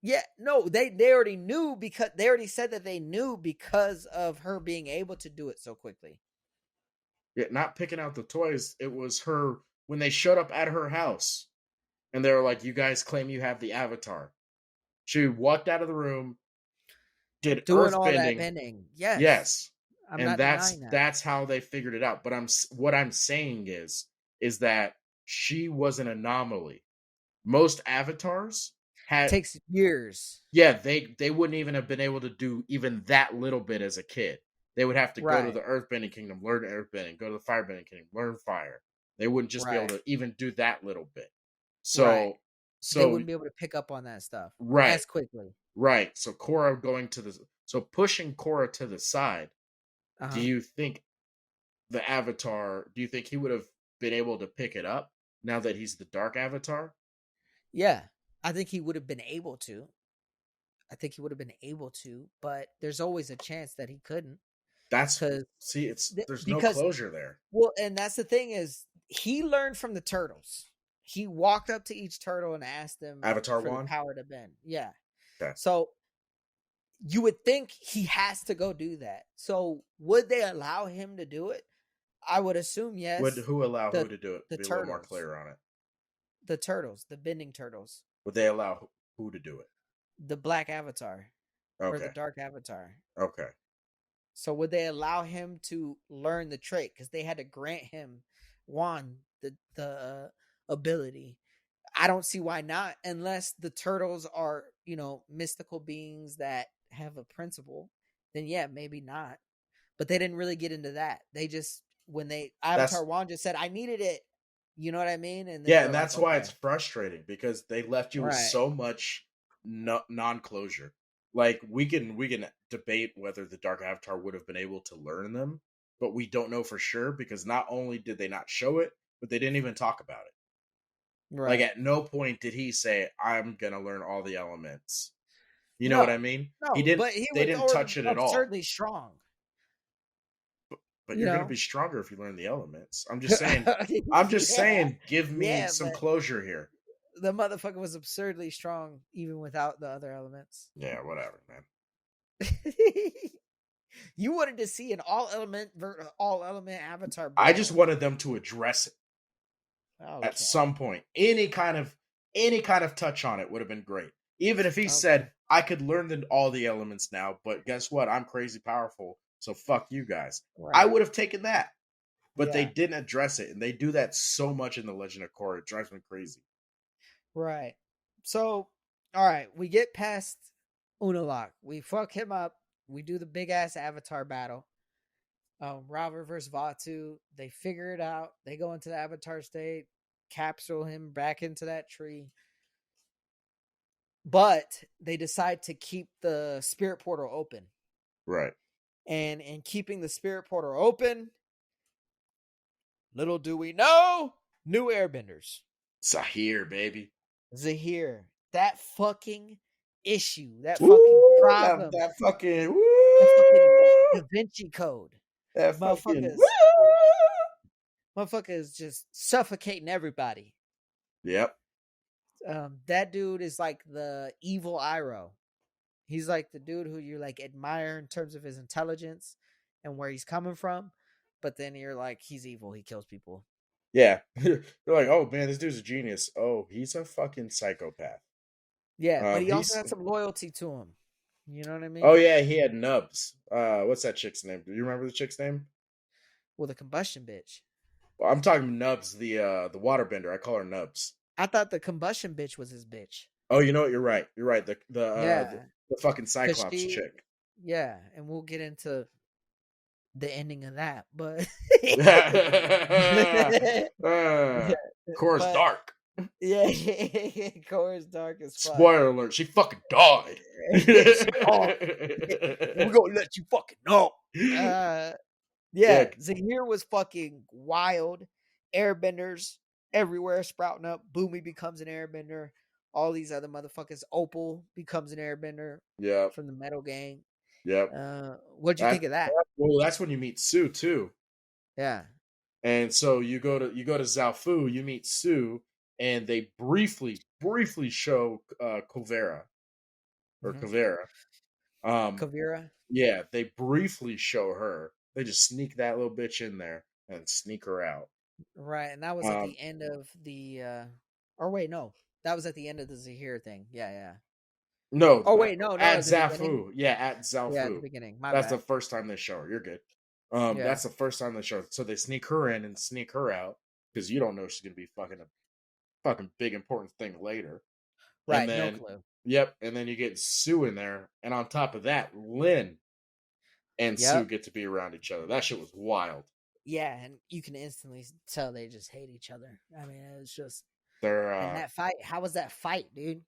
Yeah, no, they already knew because they already said that they knew because of her being able to do it so quickly. Yeah, not picking out the toys. It was her when they showed up at her house and they were like, "You guys claim you have the avatar." She walked out of the room, did Doing earth all that bending. bending. Yes. Yes. I'm And not denying that. that's how they figured it out. But what I'm saying is that she was an anomaly. Most avatars had Takes years. yeah, they wouldn't even have been able to do even that little bit as a kid. They would have to go to Right. the earthbending kingdom, learn earthbending, go to the firebending kingdom, learn fire. They wouldn't just be able Right. to even do that little bit. Right. So They so wouldn't be able to pick up on that stuff right, as quickly. right. So Korra pushing Korra to the side, do Uh-huh. you think the avatar, do you think he would have been able to pick it up now that he's the dark avatar? Yeah. I think he would have been able to. I think he would have been able to, but there's always a chance that he couldn't. That's because see, there's no because closure there. well, and that's the thing is he learned from the turtles. He walked up to each turtle and asked them Avatar for the one. power to bend. Yeah. Okay. So you would think he has to go do that. So would they allow him to do it? I would assume Would yes. who allow The who to do it? the Be a little more turtles. clear on it. The turtles, the bending turtles. Would they allow who to do it? The black avatar or the Okay. dark avatar. Okay. So would they allow him to learn the trait because they had to grant him the ability? I don't see why not, unless the turtles are mystical beings that have a principle. Then yeah, maybe not. But they didn't really get into that. They just when they Avatar That's One just said I needed it. You know what I mean? And then yeah, they're and like, that's why okay, it's frustrating because they left you with right, so much non-closure. Like we can debate whether the Dark Avatar would have been able to learn them, but we don't know for sure because not only did they not show it, but they didn't even talk about it. Like right. at no point did he say, "I'm gonna learn all the elements." You know what I No, mean? He no, didn't. but he They was didn't touch it at all. absurdly strong. But You you're gonna know, be stronger if you learn the elements. I'm just saying. I'm just yeah, saying. Give me yeah, some but closure here. the motherfucker was absurdly strong even without the other elements. Yeah, whatever, man. You wanted to see an all element avatar I just battle. wanted them to address it at Okay. some point. Any kind of touch on it would have been great. Even if he Okay. said, "I could learn all the elements now, but guess what? I'm crazy powerful, so fuck you guys." I Right. would have taken that. But they Yeah. didn't address it, and they do that so much in the Legend of Korra. It drives me crazy. Right. So, all right, we get past Unalak. We fuck him up. We do the big ass avatar battle. Robert versus Vatu. They figure it out. They go into the avatar state, capsule him back into that tree. But they decide to keep the spirit portal open. Right. And in keeping the spirit portal open, little do we know, new airbenders. Zahir, baby. Zahir. That fucking issue, that fucking Woo! problem, That fucking that fucking woo! Da Vinci Code. That fucking woo! Motherfuckers, motherfuckers just suffocating everybody. Yep. That dude is like the evil Iroh. He's like the dude who you like admire in terms of his intelligence and where he's coming from, but then you're like, he's evil. He kills people. Yeah. They're like, oh man, this dude's a genius. Oh, he's a fucking psychopath. Yeah, but he also He's had some loyalty to him. You know what I oh mean? yeah, he had nubs. What's that chick's name? Do you remember the chick's name? Well, the combustion bitch. Well, I'm talking Nubs, the waterbender. I call her Nubs. I thought the combustion bitch was his bitch. Oh, you know what? You're right. You're right. Yeah, The fucking because Cyclops chick. yeah, and we'll get into the ending of that, but uh, Korra's but dark. yeah, Korra's dark as fuck. Spoiler alert: she fucking died. Oh, we're gonna let you fucking know. Yeah, Yeah, Zahir was fucking wild. Airbenders everywhere sprouting up. Boomy becomes an airbender. All these other motherfuckers. Opal becomes an airbender yep, from the Metal Gang. yep. What'd you think of that? Well, that's when you meet Sue too. Yeah. And so you go to Zaofu, you meet Sue, and they briefly show Kovera or Mm-hmm. Kavera. Kavira. Yeah, they briefly show her. They just sneak that little bitch in there and sneak her out. Right. And that was at Um, the end of the or wait, no. That was at the end of the Zahir thing. Yeah, yeah. no, Oh wait, no, at at the beginning. Zafu. Yeah, at Yeah, at the Zafu. beginning. My That's the bad. first time they show her. You're good. Yeah. That's the first time they show her. So they sneak her in and sneak her out because you don't know she's gonna be fucking a fucking big important thing later. And Right, no then, clue. yep, and then you get Sue in there, and on top of that, Lynn and Sue Yep. get to be around each other. That shit was wild. Yeah, and you can instantly tell they just hate each other. I mean, it's just They're and that fight. How was that fight, dude?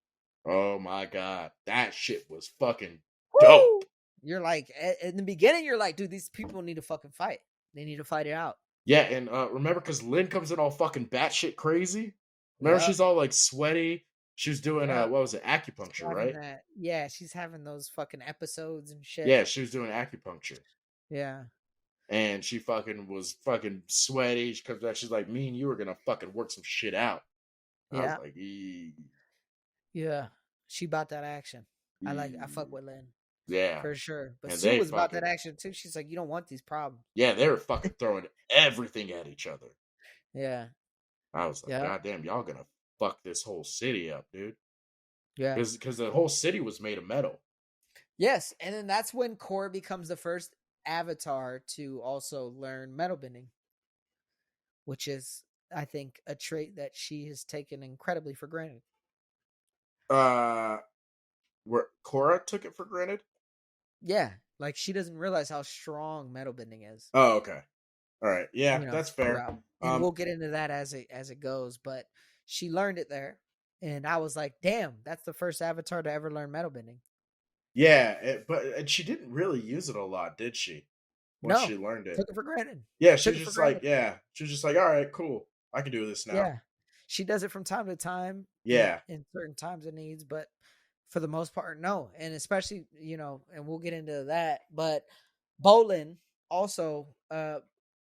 oh my god, that shit was fucking Woo! dope. You're like in the beginning, you're like, dude, these people need to fucking fight. They need to fight it out. Yeah, and remember because Lynn comes in all fucking batshit crazy. Remember Yep. she's all like sweaty. She was doing Yep. what was it, She's acupuncture, having right? that. Yeah, she's having those fucking episodes and shit. Yeah, she was doing acupuncture. Yeah. And she fucking was fucking sweaty. She comes back, she's like, me and you are gonna fucking work some shit out. I was Yeah. like, eee, Yeah. She bought that action. I fuck eee. with Lynn Yeah. for sure. But And Sue they was about that fucking, action too. She's like, you don't want these problems. yeah, they were fucking throwing everything at each other. Yeah. I was like, Yeah. God damn, y'all gonna fuck this whole city up, dude. Yeah. Because the whole city was made of metal. Yes. And then that's when Korra becomes the first avatar to also learn metal bending, which is, I think, a trait that she has taken incredibly for granted. Uh, where Korra took it for granted. Yeah. Like she doesn't realize how strong metal bending is. Oh, okay. All right. Yeah, You know, that's fair. throughout. And we'll get into that as it goes, but she learned it there. And I was like, damn, that's the first avatar to ever learn metal bending. Yeah, but and she didn't really use it a lot, did she? Once No, she learned it. took it for granted. Yeah, she Took was it for just like, granted. yeah, she was just like, all right, cool, I can do this now. Yeah. She does it from time to time Yeah. in certain times of needs, but for the most part, no. And especially, you know, and we'll get into that, but Bolin also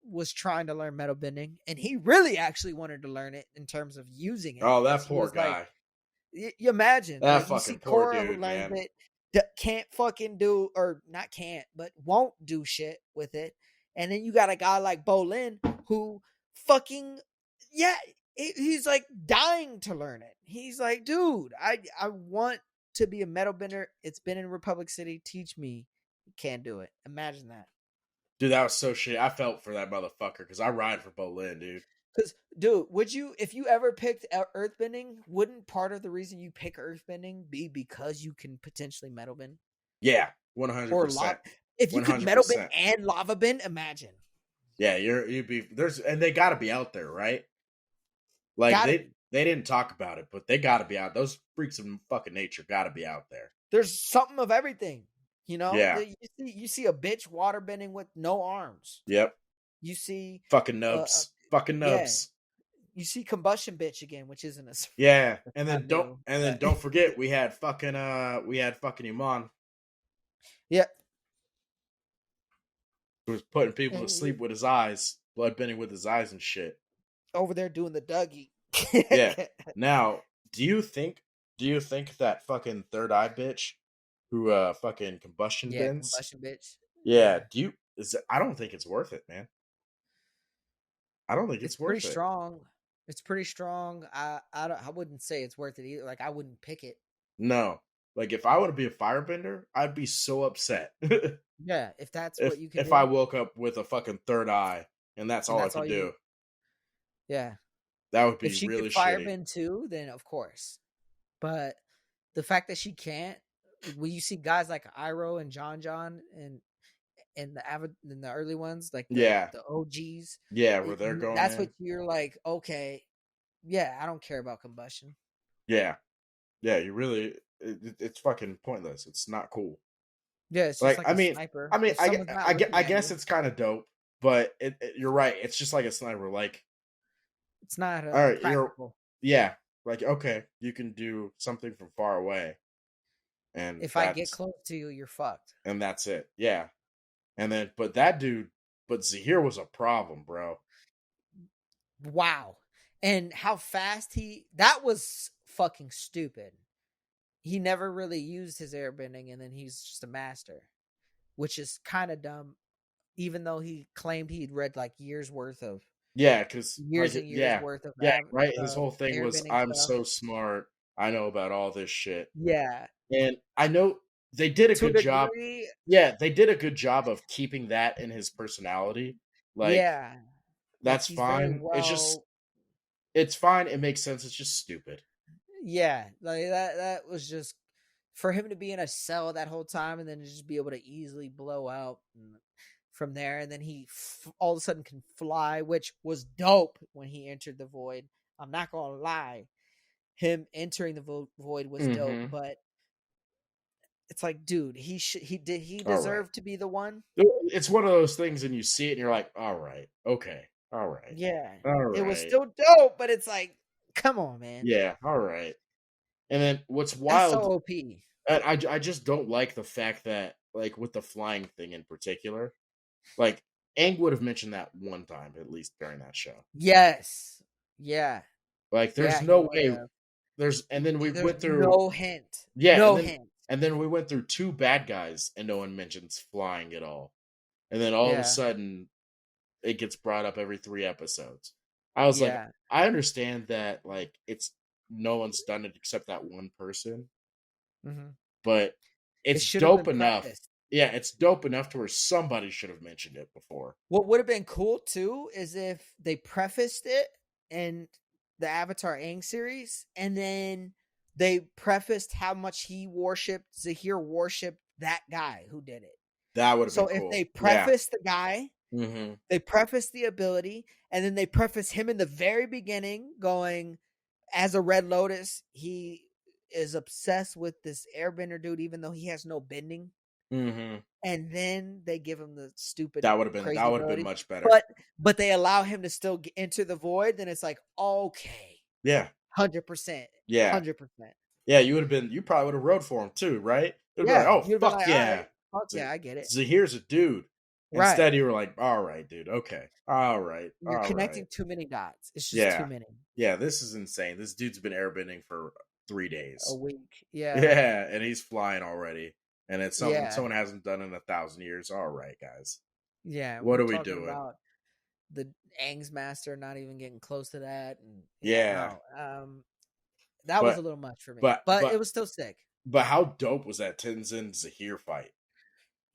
was trying to learn metal bending, and he really actually wanted to learn it in terms of using it Oh, because that he poor was like, guy. you imagine, That like you fucking see poor Korra who dude, learns man. it, can't fucking do, or not can't, but won't do shit with it, and then you got a guy like Bolin who fucking, yeah, he's like dying to learn it. He's like, dude, I want to be a metal bender. It's been in Republic City. Teach me. You can't do it. Imagine that. Dude, that was so shit. I felt for that motherfucker because I ride for Bolin, dude. Because, dude, would you, if you ever picked earthbending, wouldn't part of the reason you pick earthbending be because you can potentially metal bend Yeah, one hundred or lava? percent, If you one could hundred metal bend percent. and lava bend, imagine. Yeah, you'd be there's and they got to be out there, right? Like Gotta they be. they didn't talk about it, but they got to be out. Those freaks of fucking nature got to be out there. There's something of everything. You know, Yeah. you see a bitch water bending with no arms. Yep. You see, Fucking uh, nubs. Fucking yeah, nubs. you see combustion bitch again, which isn't a Yeah, that's not new, and then but don't forget we had fucking Iman yeah, who was putting people to and sleep with his eyes, blood bending with his eyes and shit. over there doing the Dougie. Yeah. Now, do you think that fucking third eye bitch who fucking combustion Yeah, bends? combustion bitch. Yeah, Yeah, I don't think it's worth it, man. I don't think it's it's pretty worth it. strong. It's pretty strong. I wouldn't say it's worth it either. Like I wouldn't pick it. No. Like if I want to be a firebender, I'd be so upset. Yeah, if that's what you can if I do, woke up with a fucking third eye and that's and all I that's all could you. do. Yeah, That would if be she could really shitty. firebend too, then of course. But the fact that she can't, when you see guys like Iroh and John and in the early ones, like Yeah. the OGs, Yeah, where they're going that's what in. you're like. Okay, yeah, I don't care about combustion. Yeah. Yeah, you really it's fucking pointless. It's not cool. Yeah, it's just Like like a sniper. If someone's not I looking at guess you, it's kind of dope, but you're right. It's just like a sniper. Like, it's not all right, you're practical. yeah, like okay, you can do something from far away, If I get close to you, you're fucked. and that's it. Yeah, and then but that dude, but Zahir was a problem, bro. Wow. And how fast that was fucking stupid. He never really used his airbending and then he's just a master, which is kind of dumb, even though he claimed he'd read like Yeah, because like years and years yeah, worth of yeah, right. His whole thing was airbending I'm stuff. so smart. I know about all this shit, Yeah. and I know they did a To a good job. degree, Yeah, they did a good job of keeping that in his personality. Like yeah. Like that's he's very fine. well. It's fine. It makes sense. It's just stupid. Yeah, like that was just for him to be in a cell that whole time and then just be able to easily blow out from there, and then he all of a sudden can fly, which was dope when he entered the void. I'm not gonna lie, him entering the void was dope, Mm-hmm. but it's like, dude, he All right. deserve to be the one? It's one of those things, and you see it, and you're like, all right, okay, all right, Yeah, all it was right, still dope, but it's like, come on, man, yeah, all right. And then what's that's so wild, OP. and I just don't like the fact that like with the flying thing in particular. Like Aang would have mentioned that one time at least during that show. Yes. Yeah. Like there's Yeah, he no would way have. there's and then we There's went through no hint. yeah, No hint. and then we went through two bad guys and no one mentions flying at all. And then all of a Yeah. sudden it gets brought up every 3 episodes. I was like, Yeah. I understand that like it's no one's done it except that one person, Hmm. but It it's should have dope been enough. prefaced. Yeah, it's dope enough to where somebody should have mentioned it before. What would have been cool too is if they prefaced it in the Avatar Aang series, and then they prefaced how much he worshipped Zahir worshipped that guy who did it. That would have So been if cool. they Yeah. preface the guy, Mm-hmm. they preface the ability, and then they preface him in the very beginning, going as a Red Lotus, he is obsessed with this airbender dude, even though he has no bending. Mm-hmm. And then they give him the stupid That crazy would have been ability, much better. but they allow him to still enter the void. Then it's like, okay, Yeah. 100%, Yeah. 100%. Yeah, you probably would have rode for him too, right? You'd be like, Yeah, oh you'd be fuck like, all yeah. right, fuck yeah, I get it. Zahir's a dude. Right. Instead you were like, all right, dude, okay. All right, You're all right. connecting too many dots. It's just too Yeah. many. Yeah, this is insane. This dude's been airbending for three A days. week. Yeah. Yeah, and he's flying already. And it's something Yeah. someone hasn't done in 1,000 years. All right, guys. Yeah. What We're are we talking doing? about the Aang's master not even getting close to that. And yeah, Yeah. no. That was a But little much for me. but But it but was still sick. but how dope was that Tenzin Zahir fight?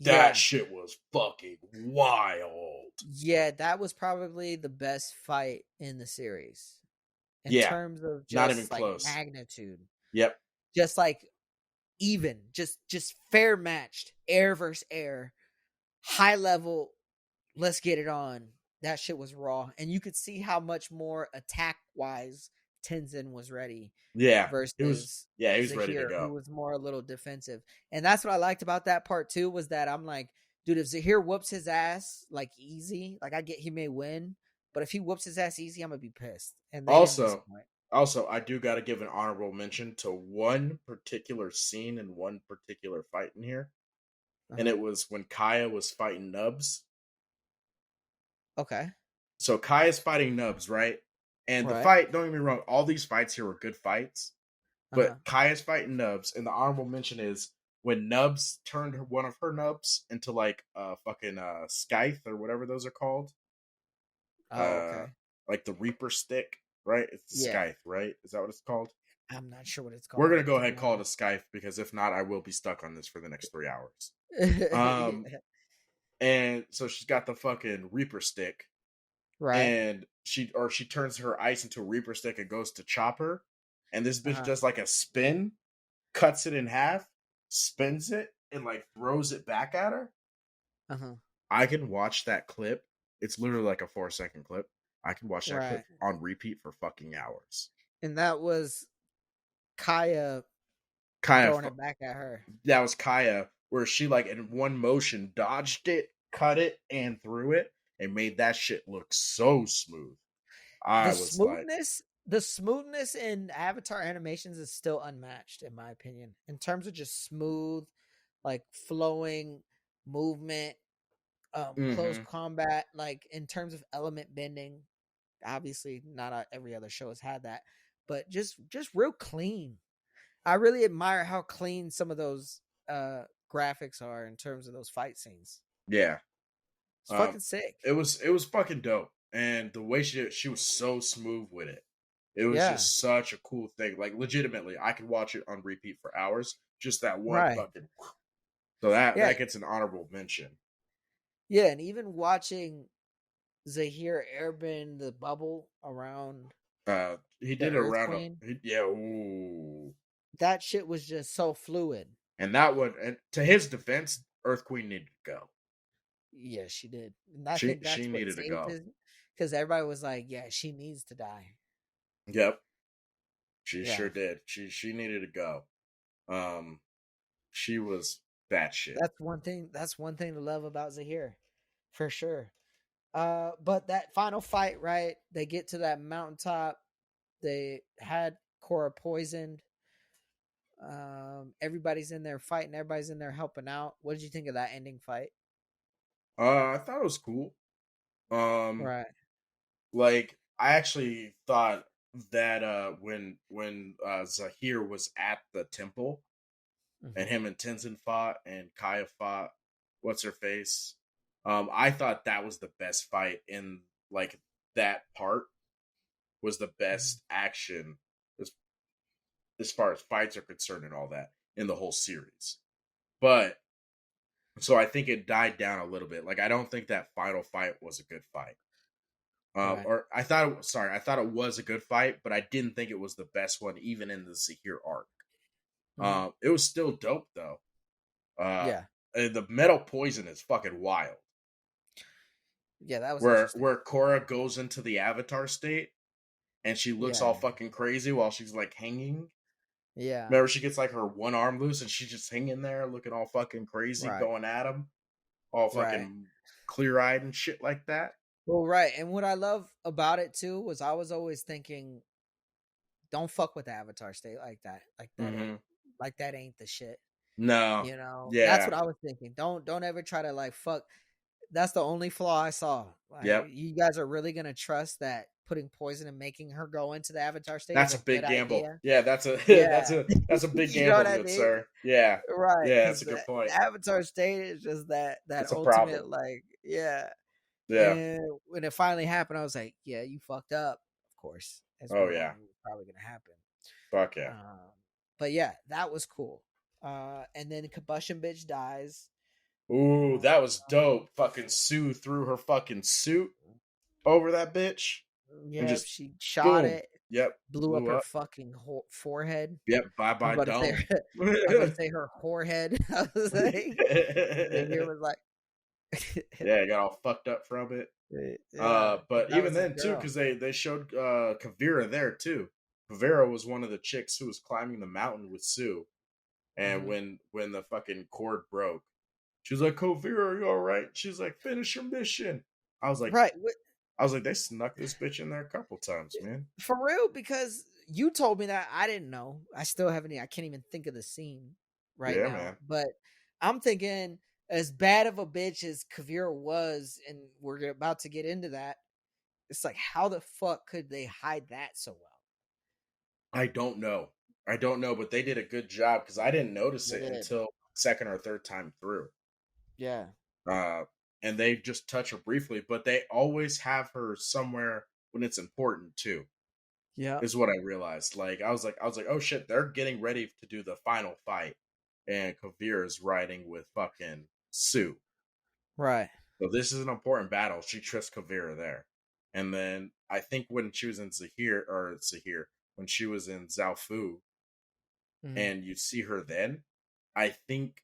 That Yeah. shit was fucking wild. Yeah, that was probably the best fight in the series in Yeah, terms of not even just like close. magnitude. Yep. Just like even, just fair matched, air versus air, high level, let's get it on. That shit was raw. And you could see how much more attack wise Tenzin was ready Yeah. versus He was ready to Zahir, who go. was more a little defensive. And that's what I liked about that part too, was that I'm like, dude, if Zahir whoops his ass like easy, like I get he may win, but if he whoops his ass easy, I'm gonna be pissed. And they didn't Also, disappoint. I do got to give an honorable mention to one particular scene and one particular fight in here, and Uh-huh. it was when Kaya was fighting Nubs. Okay. So Kaya's fighting Nubs, right? And the Right. fight, don't get me wrong, all these fights here were good fights, Uh-huh. but Kaya's fighting Nubs, and the honorable mention is when Nubs turned one of her Nubs into like a fucking scythe or whatever those are called, Oh, uh, okay. like the Reaper stick, right? It's the Yeah. scythe, right? Is that what it's called? I'm not sure what it's We're called, gonna go to ahead be and call it a honest. scythe because if not, I will be stuck on this for the next 3 hours. Um, Yeah. and so she's got the fucking Reaper stick, Right. and she turns her ice into a Reaper stick and goes to chop her, and this bitch Uh-huh. does like a spin, cuts it in half, spins it, and like throws it back at her. Uh-huh. I can watch that clip. It's literally like a 4 second clip. I can watch that clip Right. on repeat for fucking hours. And that was Kaya Kind throwing of it back at her. that was Kaya, where she like in one motion dodged it, cut it, and threw it, and made that shit look so smooth. The I was like, smoothness, the smoothness in Avatar animations is still unmatched, in my opinion, in terms of just smooth, like flowing movement, close mm-hmm. combat, like in terms of element bending. Obviously, not every other show has had that, but just real clean. I really admire how clean some of those graphics are in terms of those fight scenes. Yeah. It's fucking sick. It was fucking dope, and the way she was so smooth with it, it was Yeah. just such a cool thing. Like legitimately, I could watch it on repeat for hours. Just that one Right. fucking. So that Yeah. that gets an honorable mention. Yeah, and even watching Zahir airbend the bubble around He the did it Earth around. Queen, Yeah, ooh. that shit was just so fluid. And that one, and to his defense, Earth Queen needed to go. Yeah, she did. And I She think she that's what needed to saved go. it because everybody was like, yeah, she needs to die. Yep, she Yeah. sure did. She needed to go. Um, she was that shit. That's one thing to love about Zahir. For sure. But that final fight, right? They get to that mountaintop. They had Korra poisoned. Everybody's in there fighting. Everybody's in there helping out. What did you think of that ending fight? I thought it was cool. Um, Right. like I actually thought that when Zahir was at the temple and Hmm. him and Tenzin fought and Kaya fought what's her face, I thought that was the best fight in like that part was the Hmm. best action as as far as fights are concerned and all that in the whole series. But so I think it died down a little bit. Like I don't think that final fight was a good fight. Right. Or I thought sorry, I thought it was a good fight, but I didn't think it was the best one even in the Zahir arc. Hmm. It was still dope though. Uh Yeah. the metal poison is fucking wild. Yeah, that was Where interesting. where Korra goes into the avatar state and she looks Yeah. all fucking crazy while she's like hanging. Yeah. Remember she gets like her one arm loose and she's just hanging there looking all fucking crazy Right. going at him, all Right. fucking clear-eyed and shit like that. Well, right. And what I love about it too was I was always thinking, don't fuck with the Avatar state like that. Mhm. Like that ain't the shit. No. You know, that's Yeah. what I was thinking. Don't ever try to like fuck. That's the only flaw I saw. Like Yep. you guys are really gonna trust that putting poison and making her go into the Avatar state is That's a a good big gamble. idea. Yeah, that's a Yeah, that's a big you know what gamble, I good mean. sir. Yeah. Right, Yeah, because that's a good point. the Avatar state is just that It's a ultimate problem. like yeah. Yeah. And when it finally happened, I was like, yeah, you fucked up. Of course, as we Oh all yeah. knew was probably gonna happen. Fuck yeah. Um, but yeah, that was cool. And then Combustion Bitch dies. Ooh, Uh, that was dope. Fucking Sue threw her fucking suit over that bitch and yep, just she shot boom. it, Yep. blew up Blew her up. fucking forehead. Yep. Bye I was bye about to say, dome. I was about to say her whorehead. I was like, the here was like, Yeah, I got all fucked up from it. yeah, because But that even was his then too, girl. because they showed Kavira there too. Kavira was one of the chicks who was climbing the mountain with Sue, and Hmm. when the fucking cord broke, she was like, "Kavira, are you all right?" She's like, "Finish your mission." I was like, Right. they snuck this bitch in there a couple times, man. For real, because you told me that I didn't know. I still haven't. I can't even think of the scene right Yeah, now. man. But I'm thinking, as bad of a bitch as Kavira was, and we're about to get into that. It's like, how the fuck could they hide that so well? I don't know. I don't know, but they did a good job because I didn't notice They it did. until second or third time through. Yeah. uh, and they just touch her briefly, but they always have her somewhere when it's important too. Yeah. Is what I realized. Like I was like, oh shit, they're getting ready to do the final fight, and Kavir is riding with fucking Sue. Right. So this is an important battle. She trusts Kavira there, and then I think when she was in Zahir, when she was in Zaofu, Hmm. and you see her then, I think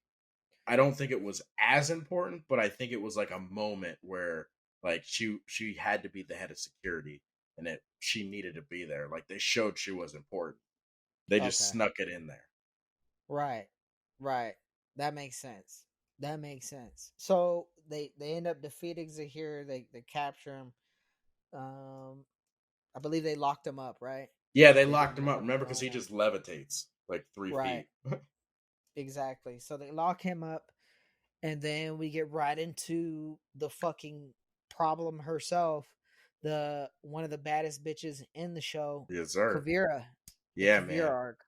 I don't think it was as important, but I think it was like a moment where like she had to be the head of security and it she needed to be there. Like they showed she was important. They just Okay. snuck it in there. Right. Right. That makes sense. That makes sense. So they end up defeating Zahir. They capture him. Um, I believe they locked him up. Right. Yeah, they They locked didn't him let up. him Remember, because go he on. just levitates like 3 feet. Right. Exactly. So they lock him up, and then we get right into the fucking problem herself, the one of the baddest bitches in the show, Yes, sir. Kavira, the Yeah, Kavira man. arc.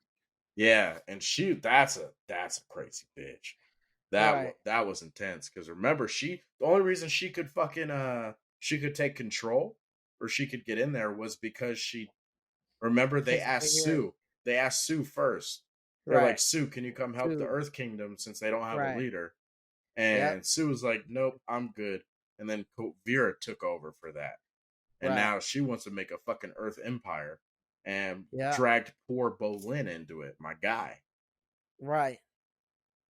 Yeah, and she that's a crazy bitch. Right. That was intense because remember she the only reason she could fucking she could take control or she could get in there was because she remember they Because asked Zahir. Sue. They asked Sue first. They're like, Right. Sue, can you come help the Two. Earth Kingdom since they don't have a Right. leader? Yep. And Sue was like, nope, I'm good. And then Vera took over for that. And Right. now she wants to make a fucking Earth Empire and Yeah. dragged poor Bolin into it, my guy. Right.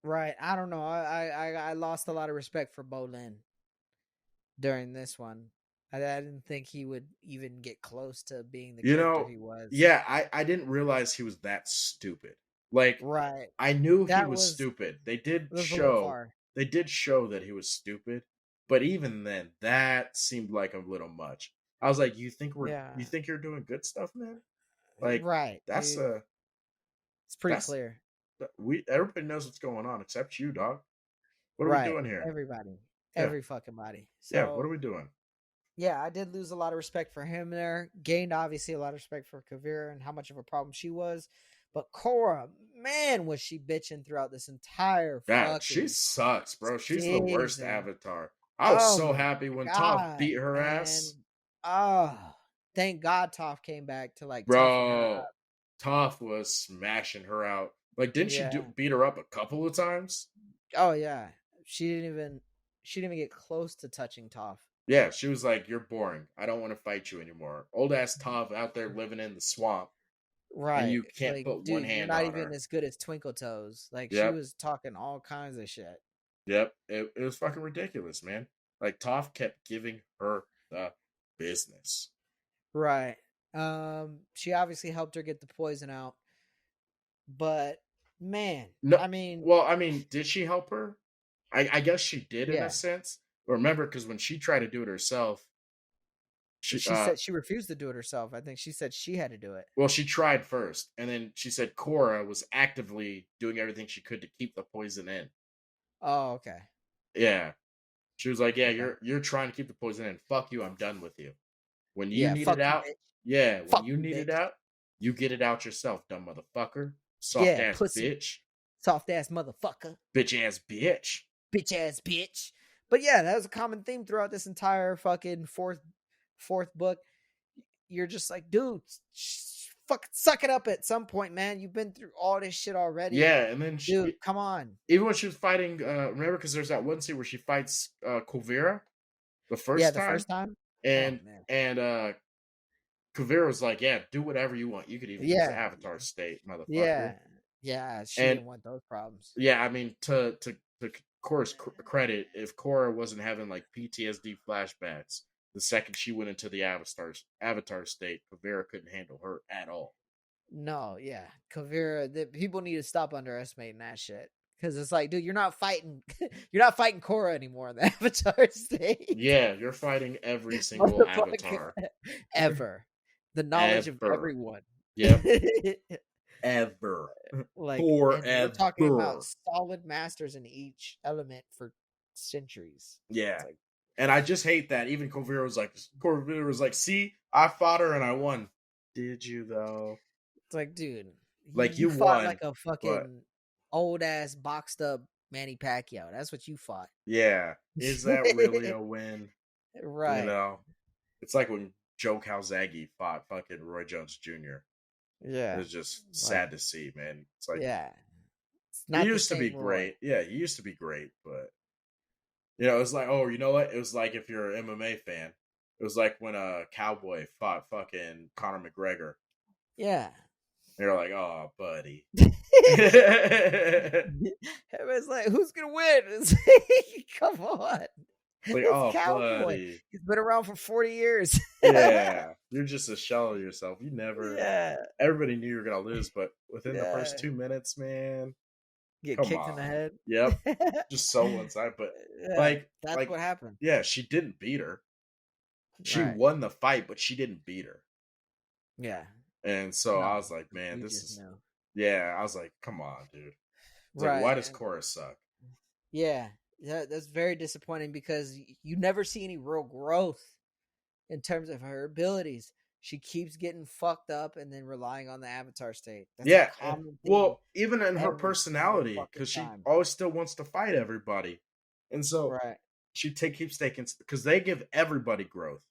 Right. I don't know. I lost a lot of respect for Bolin during this one. I didn't think he would even get close to being the You character know, he was. yeah, I didn't realize he was that stupid. Like, Right. I knew he That was was stupid. that was a little far. They did show that he was stupid, but even then, that seemed like a little much. I was like, you Yeah. think you're doing good stuff, man? Like, Right. that's It's pretty that's clear. we everybody knows what's going on except you, dog. What are we Right. doing here? Everybody. Yeah. Every fucking body. Yeah. What So are we doing? yeah, I did lose a lot of respect for him there. Gained obviously a lot of respect for Kavira and how much of a problem she was. But Korra, man, was she bitching throughout this entire That she fucking sucks, bro. She's the worst season. Avatar. I was Oh so my happy when Toph god, beat her man. ass. Oh, thank God Toph came back to like toughen her Bro, up. Toph was smashing her out. Like, didn't she Yeah. beat her up a couple of times? Oh yeah. She didn't even get close to touching Toph. Yeah, she was like, "You're boring. I don't want to fight you anymore." Old ass Toph out there living in the swamp, and Right. you can't Like, put one dude, you're hand not on even her. as good as Twinkle Toes. Like she Yep, was talking all kinds of shit. yep. It was fucking ridiculous, man. Like Toph kept giving her the business. Right. She obviously helped her get the poison out. But man, No, I mean, well, I mean, did she help her? I guess she did in a yeah. sense. But remember, because when she tried to do it herself, she She said she refused to do it herself. I think she said she had to do it. well, she tried first, and then she said Korra was actively doing everything she could to keep the poison in. Oh, okay. Yeah, she was like, "Yeah, Okay. you're trying to keep the poison in. Fuck you, I'm done with you. When you Yeah, need it fuck you, out, bitch. yeah, when Fuck you you, need it bitch. out, you get it out yourself, dumb motherfucker, soft Yeah, ass pussy. bitch, Soft ass motherfucker. bitch ass bitch." Bitch ass bitch. But yeah, that was a common theme throughout this entire fucking fourth book. You're just like, dude, fucking suck it up at some point, man. You've been through all this shit already. Yeah, and then Dude, come on. even when she was fighting, remember, because there's that one scene where she fights Kuvira the Yeah, first the time, first time. Oh and man. and Kuvira was like, "Yeah, do whatever you want. You could even use the Yeah. Avatar state, motherfucker." Yeah. Yeah. She And didn't want those problems. yeah, I mean, to Korra's credit, if Korra wasn't having like PTSD flashbacks the second she went into the Avatar state, Kuvira couldn't handle her at all. No, yeah. Kavira, the people need to stop underestimating that shit. Cause it's like, dude, you're not fighting you're not fighting Korra anymore in the Avatar state. Yeah, you're fighting every single Motherfucker. Avatar Ever. The knowledge of ever. everyone. Yep, ever, Like, and we're talking about forever. solid masters in each element for centuries. It's Yeah. like And I just hate that. Even Kuvira was like, "See, I fought her and I won." Did you though? it's like, dude, Like you you fought won, like a but fucking old ass boxed up Manny Pacquiao. That's what you fought. yeah, is that really a win? You Right. know, it's like when Joe Calzaghe fought fucking Roy Jones Jr. It Yeah. was just Like, sad to see, man. It's like yeah. It's he not the used to be same Roy. great. Yeah, he used to be great, but it was like, oh, you know what? It was like if you're an MMA fan, it was like when a cowboy fought fucking Conor McGregor. Yeah. They're like, oh, buddy. Everyone's like, who's gonna win? It's like, come on. Like, It's oh, Cowboy. buddy. He's been around for 40 years. Yeah, you're just a shell of yourself. You never. Yeah. Everybody knew you were gonna lose, but within the Yeah. first 2 minutes, man, Get come kicked in the on. head. Yep, just so one side. But Yeah. like, That's like, what happened. yeah, she didn't beat her. She Right. won the fight, but she didn't beat her. Yeah. And so I No. was like, man, You this just is. know. Yeah, I was like, come on, dude. It's like, why Right. does Korra suck? Yeah. That's very disappointing because you never see any real growth in terms of her abilities. She keeps getting fucked up and then relying on the Avatar state. That's a Yeah, common theme well, even in her every single personality, fucking because she time. always still wants to fight everybody, and so Right. keeps taking because they give everybody growth,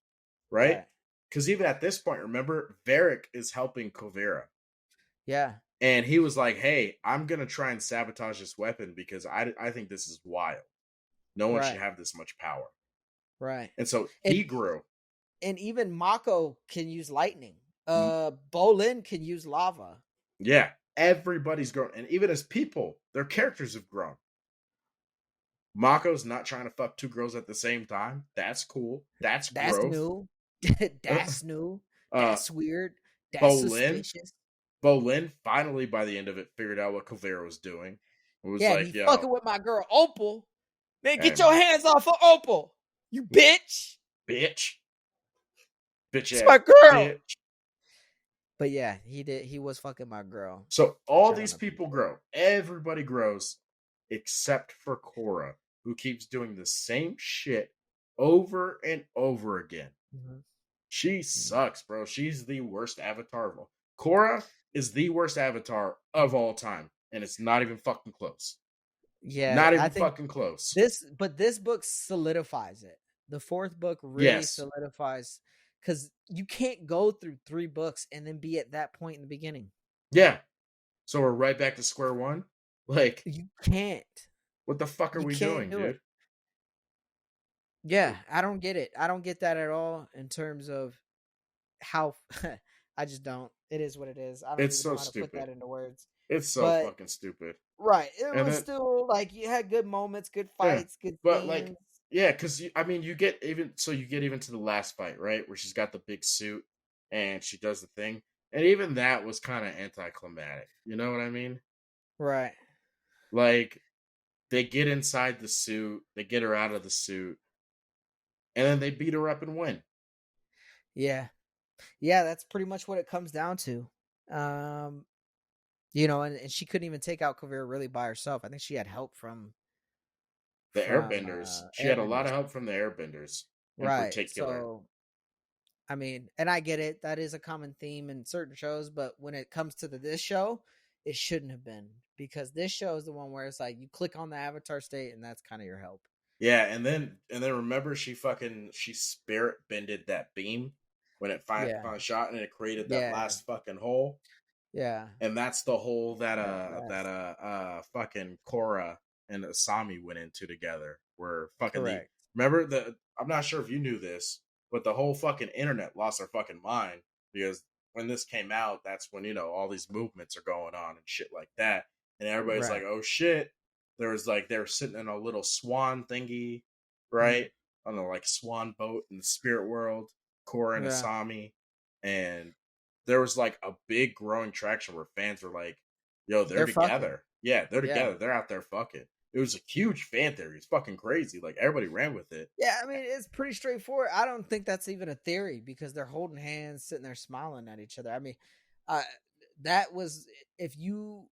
right? Right. Because even at this point, remember, Varric is helping Kovera, Yeah. and he was like, "Hey, I'm gonna try and sabotage this weapon because I think this is wild. No one should Right. have this much power." Right. And so he And grew. and even Mako can use lightning. Mm, Bolin can use lava. Yeah, everybody's grown, and even as people, their characters have grown. Mako's not trying to fuck two girls at the same time. That's cool. That's That's growth. new. That's new. uh, That's weird. That's Bolin, suspicious. Bolin finally by the end of it figured out what Kovera was doing. It was Yeah, and he like, fucking yo, with my girl Opal. Man, hey get your man, hands off of Opal. You bitch. bitch, bitch It's ass my girl. bitch. But yeah, he was fucking my girl. So Which all I don't these people appreciate. grow. Everybody grows except for Korra. who keeps doing the same shit over and over again. Mhm. She Mm. sucks, bro. She's the worst avatar of all. Korra is the worst avatar of all time, and it's not even fucking close. Yeah, Not I even think fucking close. this book solidifies it. The 4th book really Yes. solidifies because you can't go through 3 books and then be at that point in the beginning. Yeah. So we're right back to square one. Like, You can't. what the fuck are You we can't doing, do it. dude? Yeah, I don't get it. I don't get that at all in terms of how I just don't. It is what it is. I don't It's even know so how to put stupid. that into words. It's so But fucking stupid. right, it And was then still like you had good moments, good yeah, fights, good but like scenes. yeah, because I mean, you get even to the last fight, right, where she's got the big suit and she does the thing, and even that was kind of anticlimactic. You know what I mean? Right. Like they get inside the suit, they get her out of the suit, and then they beat her up and win. Yeah. Yeah, that's pretty much what it comes down to. Um, and she couldn't even take out Kavir really by herself. I think she had help from The Airbenders, she had a lot of Airbenders. help from the Airbenders in Right. particular. So I mean, and I get it. That is a common theme in certain shows, but when it comes to this show, it shouldn't have been because this show is the one where it's like you click on the avatar state and that's kind of your help. Yeah, and then remember she spirit bended that beam when it Yeah. finally shot and it created that Yeah. last fucking hole. Yeah. And that's the hole that That last. fucking Korra and Asami went into together. Where fucking the Correct. remember the I'm not sure if you knew this, but the whole fucking internet lost their fucking mind because when this came out, that's when all these movements are going on and shit like that, and everybody's like, Right. oh shit. There was like they were sitting in a little swan thingy, Mhm. right? On a like swan boat in the spirit world, Korra and Yeah. Asami, and there was like a big growing traction where fans were like, "Yo, they're They're fucking. together. Yeah, they're Yeah. together. They're out there fucking." It was a huge fan theory. It's fucking crazy. Like everybody ran with it. Yeah, I mean, it's pretty straightforward. I don't think that's even a theory because they're holding hands, sitting there smiling at each other. I mean, uh, that was if you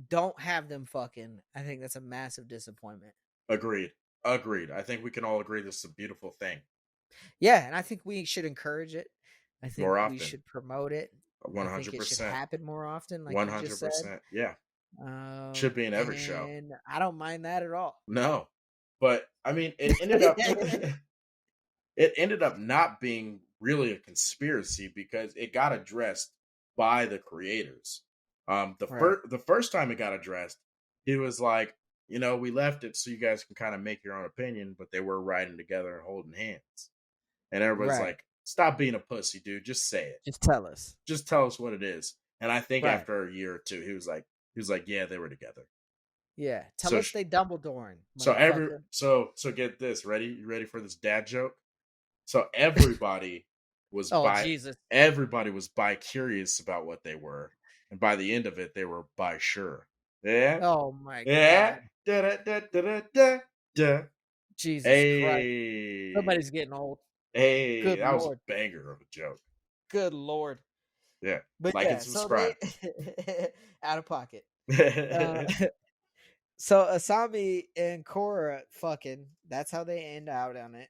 don't have them fucking, I think that's a massive disappointment. Agreed. Agreed. I think we can all agree this is a beautiful thing. Yeah, and I think we should encourage it. I think More we often. should promote it. One I think hundred it should percent. happen more often, like One you just hundred said. percent. Yeah. Should be in every show. And I don't mind that at all. No. But I mean it ended up it ended up not being really a conspiracy because it got addressed by the creators. Right, The first time it got addressed, he was like, we left it so you guys can kind of make your own opinion, but they were riding together and holding hands, and everybody's right. like, "Stop being a pussy, dude. Just say it. Just tell us. Just tell us what it is." And I think Right. after a year or two, he was like, "Yeah, they were together." Yeah. Tell So, us they Dumbledoring, so every motherfucker. so get this. Ready? You ready for this dad joke? So was Oh by Jesus. everybody was bi curious about what they were, and by the end of it, they were bi sure. Yeah, Oh my yeah. God. Da da da da da da. Da. Jesus Christ. Hey, Somebody's getting old. hey, Good that was a Lord. banger of a joke. Good Lord. Yeah, But like and yeah, so they subscribe. out of pocket. Uh, so Asami and Korra fucking, that's how they end out on it.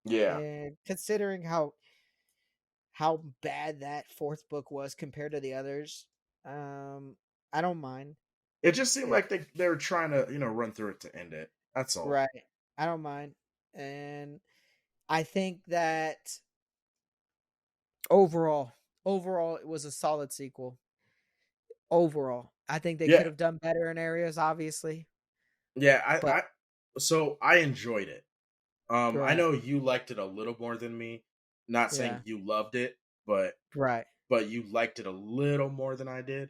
Yeah, And considering how bad that 4th book was compared to the others, um, I don't mind. it just seemed It, like they were trying to run through it to end it. That's all. right. I don't mind. And I think that overall, overall, it was a solid sequel. Overall, I think they Yeah, could have done better in areas, obviously, yeah. but I enjoyed it. I right, know you liked it a little more than me. Not saying yeah, you loved it, but right, you liked it a little more than I did.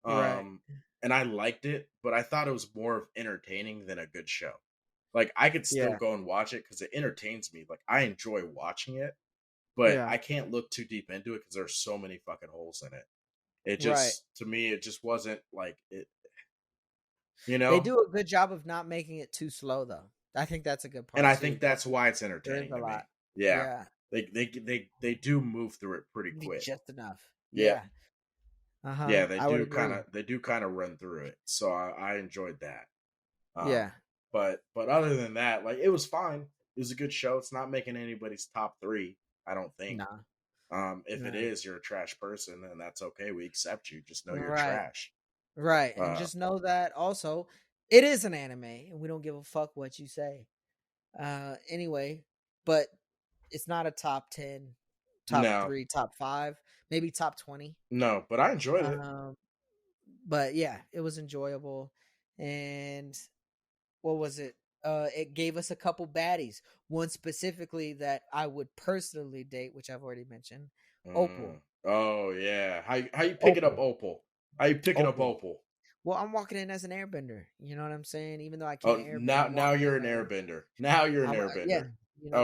right, Um, and I liked it, but I thought it was more of entertaining than a good show. Like I could still yeah, go and watch it because it entertains me. Like I enjoy watching it, but yeah, I can't look too deep into it because there's so many fucking holes in it. It right. just to me, it just wasn't like it. You They know, do a good job of not making it too slow, though. I think that's a good and part I too, think because that's why it's there is entertaining a to lot. me. Yeah, Yeah, they do move through it pretty quick. just enough. Yeah, Yeah, yeah, I would agree. they do kind of run through it. So I enjoyed that. Um, Yeah, But other than that, like it was fine. It was a good show. It's not making anybody's top 3, I don't think. Nah, If it nah. is, you're a trash person, and that's okay. We accept you. Just know you're Right, trash. right, and Uh, just know that also it is an anime, and we don't give a fuck what you say. Anyway, but it's not a top 10, top no, 3, top 5, maybe top 20. no, but I enjoyed it. Um, but yeah, it was enjoyable, and what was it? It gave us a couple baddies. One specifically that I would personally date, which I've already mentioned, Opal. Oh yeah, how you picking up Opal. Opal? How you picking up Opal. Opal? Well, I'm walking in as an airbender. You know what I'm saying? Even though I can't Oh, airbend, now I'm walking you're in an there. airbender. Now you're an Yeah, airbender.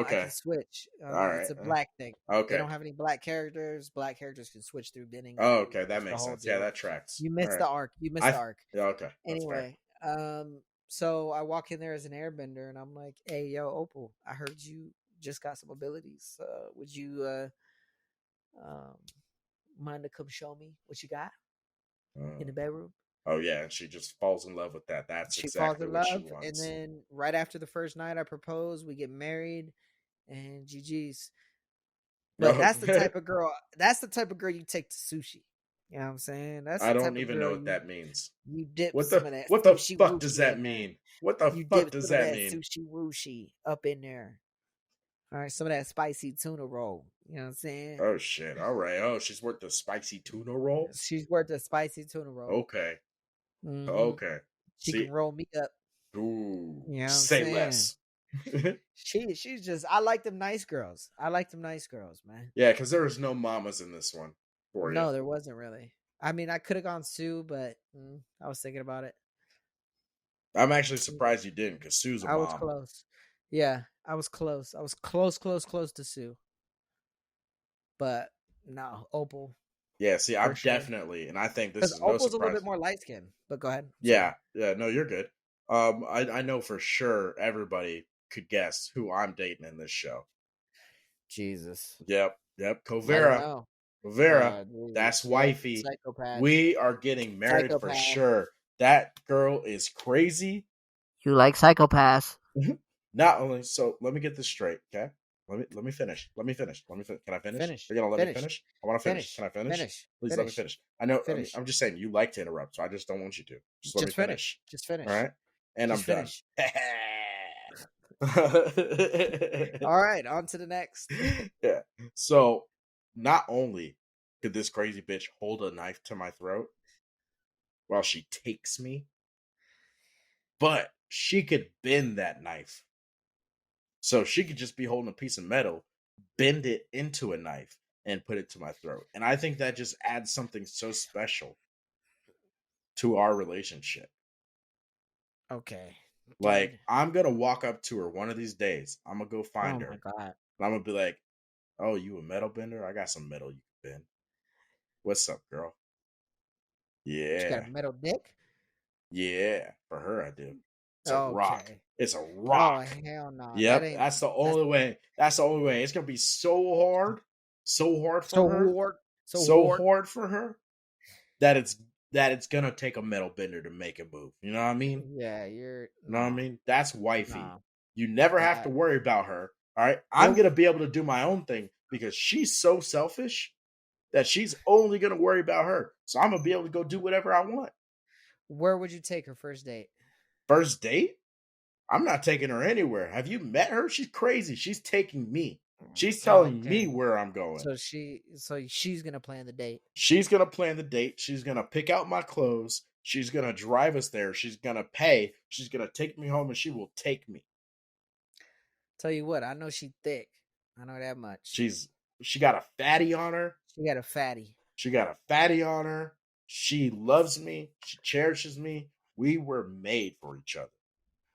I Okay, can switch. all It's right. a black thing. They Okay. don't have any black characters. Black characters can switch through bending Oh, and okay, that it's the makes whole sense. Yeah, deal. that tracks. You All missed right. the arc. You missed I the arc. yeah, okay, that's fair. Anyway, so I walk in there as an airbender and I'm like, "Hey, yo, Opal, I heard you just got some abilities. Would you um mind to come show me what you got in Uh, the bedroom?" oh yeah, and she just falls in love with that. That's She falls exactly in what she love, and wants. then right after the first night, I propose. We get married, and GG's. But Oh, that's the type of girl. That's the type of girl you take to sushi. You know what I'm saying? That's I the don't type of even know girl what that means. you dip What some the of that what the sushi fuck does wooshi that in there. mean? What the You fuck dip does some of that that mean? sushi wooshi up in there. All right, some of that spicy tuna roll. You know what I'm saying? Oh shit! All right. Oh, she's worth the spicy tuna roll. She's worth a spicy tuna roll. Okay. Hmm. Okay. She can See. roll me up. Ooh. You know what I'm Say saying? less. She's just I like them nice girls. I like them nice girls, man. Yeah, because there was no mamas in this one for you. No, there wasn't really. I mean, I could have gone Sue, but I was thinking about it. I'm actually surprised you didn't, because Sue's a I was mom. close. Yeah, I was close. I was close, close, close to Sue. But no, Opal Yeah. See, for I'm sure. definitely, and I think this Because is no Opal's a little bit surprise. more light skinned. But go ahead. I'm sorry. Yeah. Yeah. No, you're good. I know for sure everybody could guess who I'm dating in this show. Jesus. Yep. Yep. I don't Kovera. know. Kovera. Jesus. That's Yep. wifey. Psychopath. We are getting married for Psychopath. sure. That girl is crazy. You like psychopaths? Not only so, let me get this straight, okay? Let me finish. Let me finish. Let me finish. Can I finish? Finish. You're gonna let me Finish. finish? I want to finish. Finish. Can I finish? Finish. Please let me Finish. finish. I know. Finish. I'm just saying you like to interrupt, so I just don't want you to. Just let me Just finish. finish. Just All finish. right, and I'm Just done. finish. All right, on to the next. Yeah. So, not only could this crazy bitch hold a knife to my throat while she takes me, but she could bend that knife. So she could just be holding a piece of metal, bend it into a knife, and put it to my throat. And I think that just adds something so special to our relationship. Okay, Like, dude. I'm going to walk up to her one of these days. I'm going to go Oh find her. my god. And I'm going to be like, oh, you a metal bender? I got some metal you can bend. What's up, girl? She got Yeah. a metal dick? Yeah. For her, I do. It's a rock. Okay. It's a Oh rock. hell no. That Yep. ain't That's the that's only way. That's the only way. It's going to be so hard. So hard for so her. hard. So So hard. hard for her that it's gonna take a metal bender to make it move. You know what I mean? Yeah, you're You know what I no. mean? That's wifey. No. You never have to That worry about her. All right. I'm nope. gonna be able to do my own thing because she's so selfish that she's only gonna worry about her. So I'm gonna be able to go do whatever I want. Where would you take her first date? First date? I'm not taking her anywhere. Have you met her? She's crazy. She's taking me. She's Oh, telling okay. me where I'm going. So she's gonna plan the date. She's gonna plan the date. She's gonna pick out my clothes. She's gonna drive us there. She's gonna pay. She's gonna take me home, and she will take me. Tell you what, I know she thick. I know that much. She got a fatty on her. She got a fatty. She got a fatty on her. She loves me. She cherishes me. We were made for each other.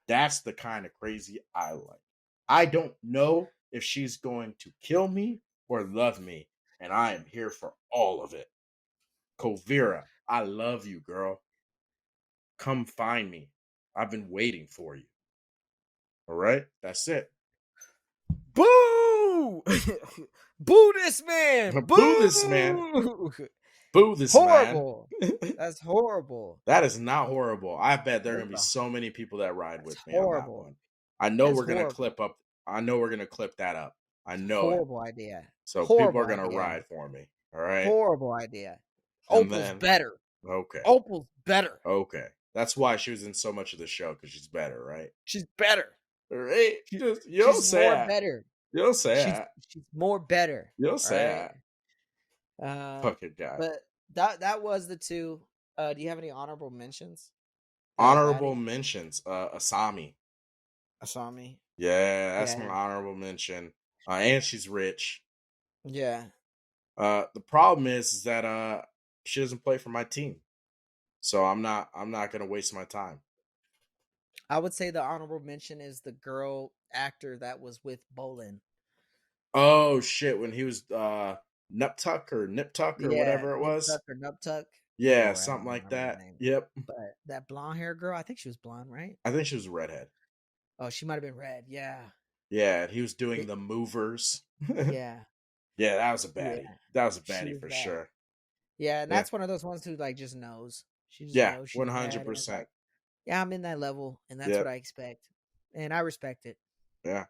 That's the kind of crazy I like. I don't know if she's going to kill me or love me, and I am here for all of it. Kovira, I love you, girl. Come find me. I've been waiting for you. All right? That's it. Boo! Boo this man! Boo this man. Boo! Boo this man. Horrible. That's horrible. That is not horrible. I bet there are That's, gonna be so many people that ride that's with me on that horrible. one. I know That's we're gonna horrible. clip up. I know we're gonna clip that up. I know it. Horrible idea. So people Horrible are gonna idea. ride for me. All right. Horrible idea. And Opal's then better. okay. Opal's better. Okay. That's why she was in so much of the show, because she's better, right? She's better. All right. She, Just you don't she's say more that. better. You don't say She's that. she's more better. You don't say Right. that. Uh, Fucking guy. but that was the two. Do you have any honorable mentions? Honorable mentions. Asami. Asami. Yeah, that's my Yeah. honorable mention. And she's rich. Yeah. The problem is that she doesn't play for my team. So I'm not gonna waste my time. I would say the honorable mention is the girl actor that was with Bolin. Oh shit, when he was Nuptuck or Niptuck or whatever it was. Niptuck or Nuptuck. Yeah, something like that. Yep. But that blonde hair girl, I think she was blonde, right? I think she was a redhead. Oh, she might have been red. Yeah. Yeah, he was doing the movers. Yeah. Yeah, that was a baddie. Yeah. That was a baddie for sure. Yeah, and that's one of those ones who like just knows. She just knows she's 100%. like, yeah, I'm in that level, and that's what I expect, and I respect it. Yeah,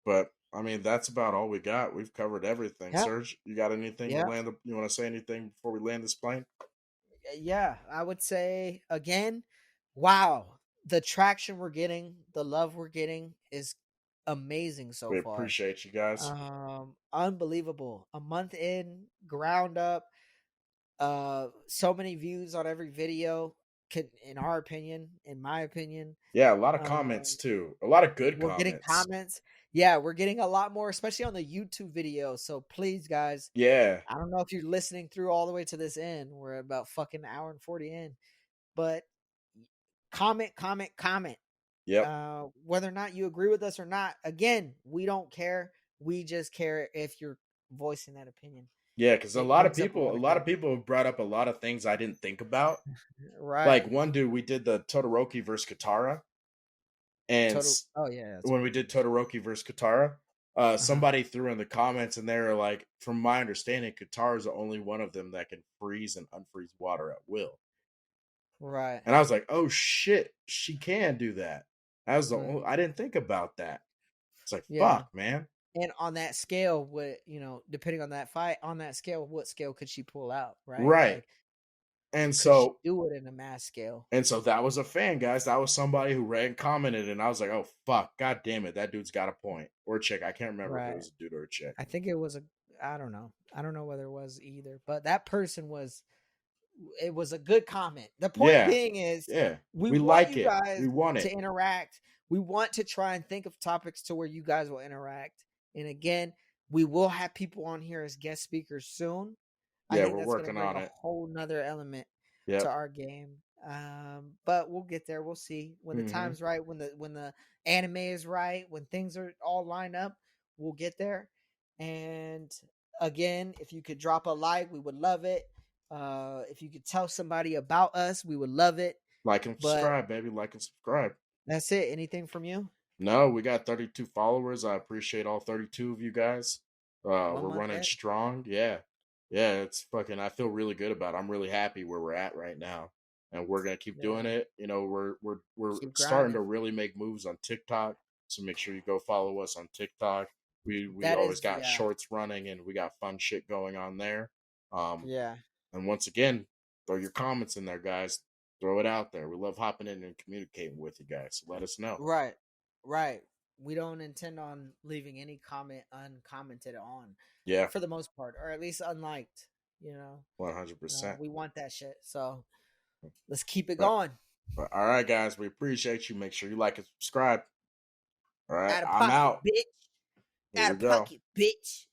but I mean, that's about all we got. We've covered everything. Yeah. Serge, you got anything to land? You want to say anything before we land this plane? Yeah, I would say again, wow, the traction we're getting, the love we're getting is amazing so far. We appreciate you guys. Unbelievable. A month in, ground up. So many views on every video. In our opinion, in my opinion. Yeah, a lot of comments too. A lot of good comments. We're getting comments. Yeah, we're getting a lot more, especially on the YouTube video. So please, guys. Yeah. I don't know if you're listening through all the way to this end. We're about fucking hour and 40 in. But comment. Yep. Whether or not you agree with us or not, again, we don't care. We just care if you're voicing that opinion. Yeah, because a lot of people have brought up a lot of things I didn't think about. Right. Like one dude, we did the Todoroki versus Katara. And when we did Todoroki versus Katara, somebody threw in the comments and they were like, from my understanding, Katara is the only one of them that can freeze and unfreeze water at will. Right. And I was like, oh shit, she can do that. That was the only, I didn't think about that. It's like, fuck, man. And on that scale, what, depending on that fight, on that scale, what scale could she pull out? Right. Right. Like, and so she do it in a mass scale. And so that was a fan, guys. That was somebody who read and commented, and I was like, oh fuck, god damn it, that dude's got a point. Or a chick. I can't remember if it was a dude or a chick. I think it was I don't know. I don't know whether it was either. But that person it was a good comment. The point being is we like you guys to interact. We want to try and think of topics to where you guys will interact. And again, we will have people on here as guest speakers soon. I think we're working on it. A whole nother element to our game. But we'll get there. We'll see when the time's right, when the anime is right, when things are all lined up, we'll get there. And again, if you could drop a like, we would love it. If you could tell somebody about us, we would love it. Like and subscribe, baby. Like and subscribe. That's it. Anything from you? No, we got 32 followers. I appreciate all 32 of you guys. We're running strong. Yeah, it's fucking. I feel really good about it. I'm really happy where we're at right now, and we're gonna keep doing it. We're starting to really make moves on TikTok. So make sure you go follow us on TikTok. We always got shorts running, and we got fun shit going on there. And once again, throw your comments in there, guys. Throw it out there. We love hopping in and communicating with you guys. So let us know. Right. We don't intend on leaving any comment uncommented on. Yeah. For the most part, or at least unliked. 100%. We want that shit. So let's keep it going. All right, guys. We appreciate you. Make sure you like and subscribe. All right. I'm out. Bitch. Here we go. Bitch.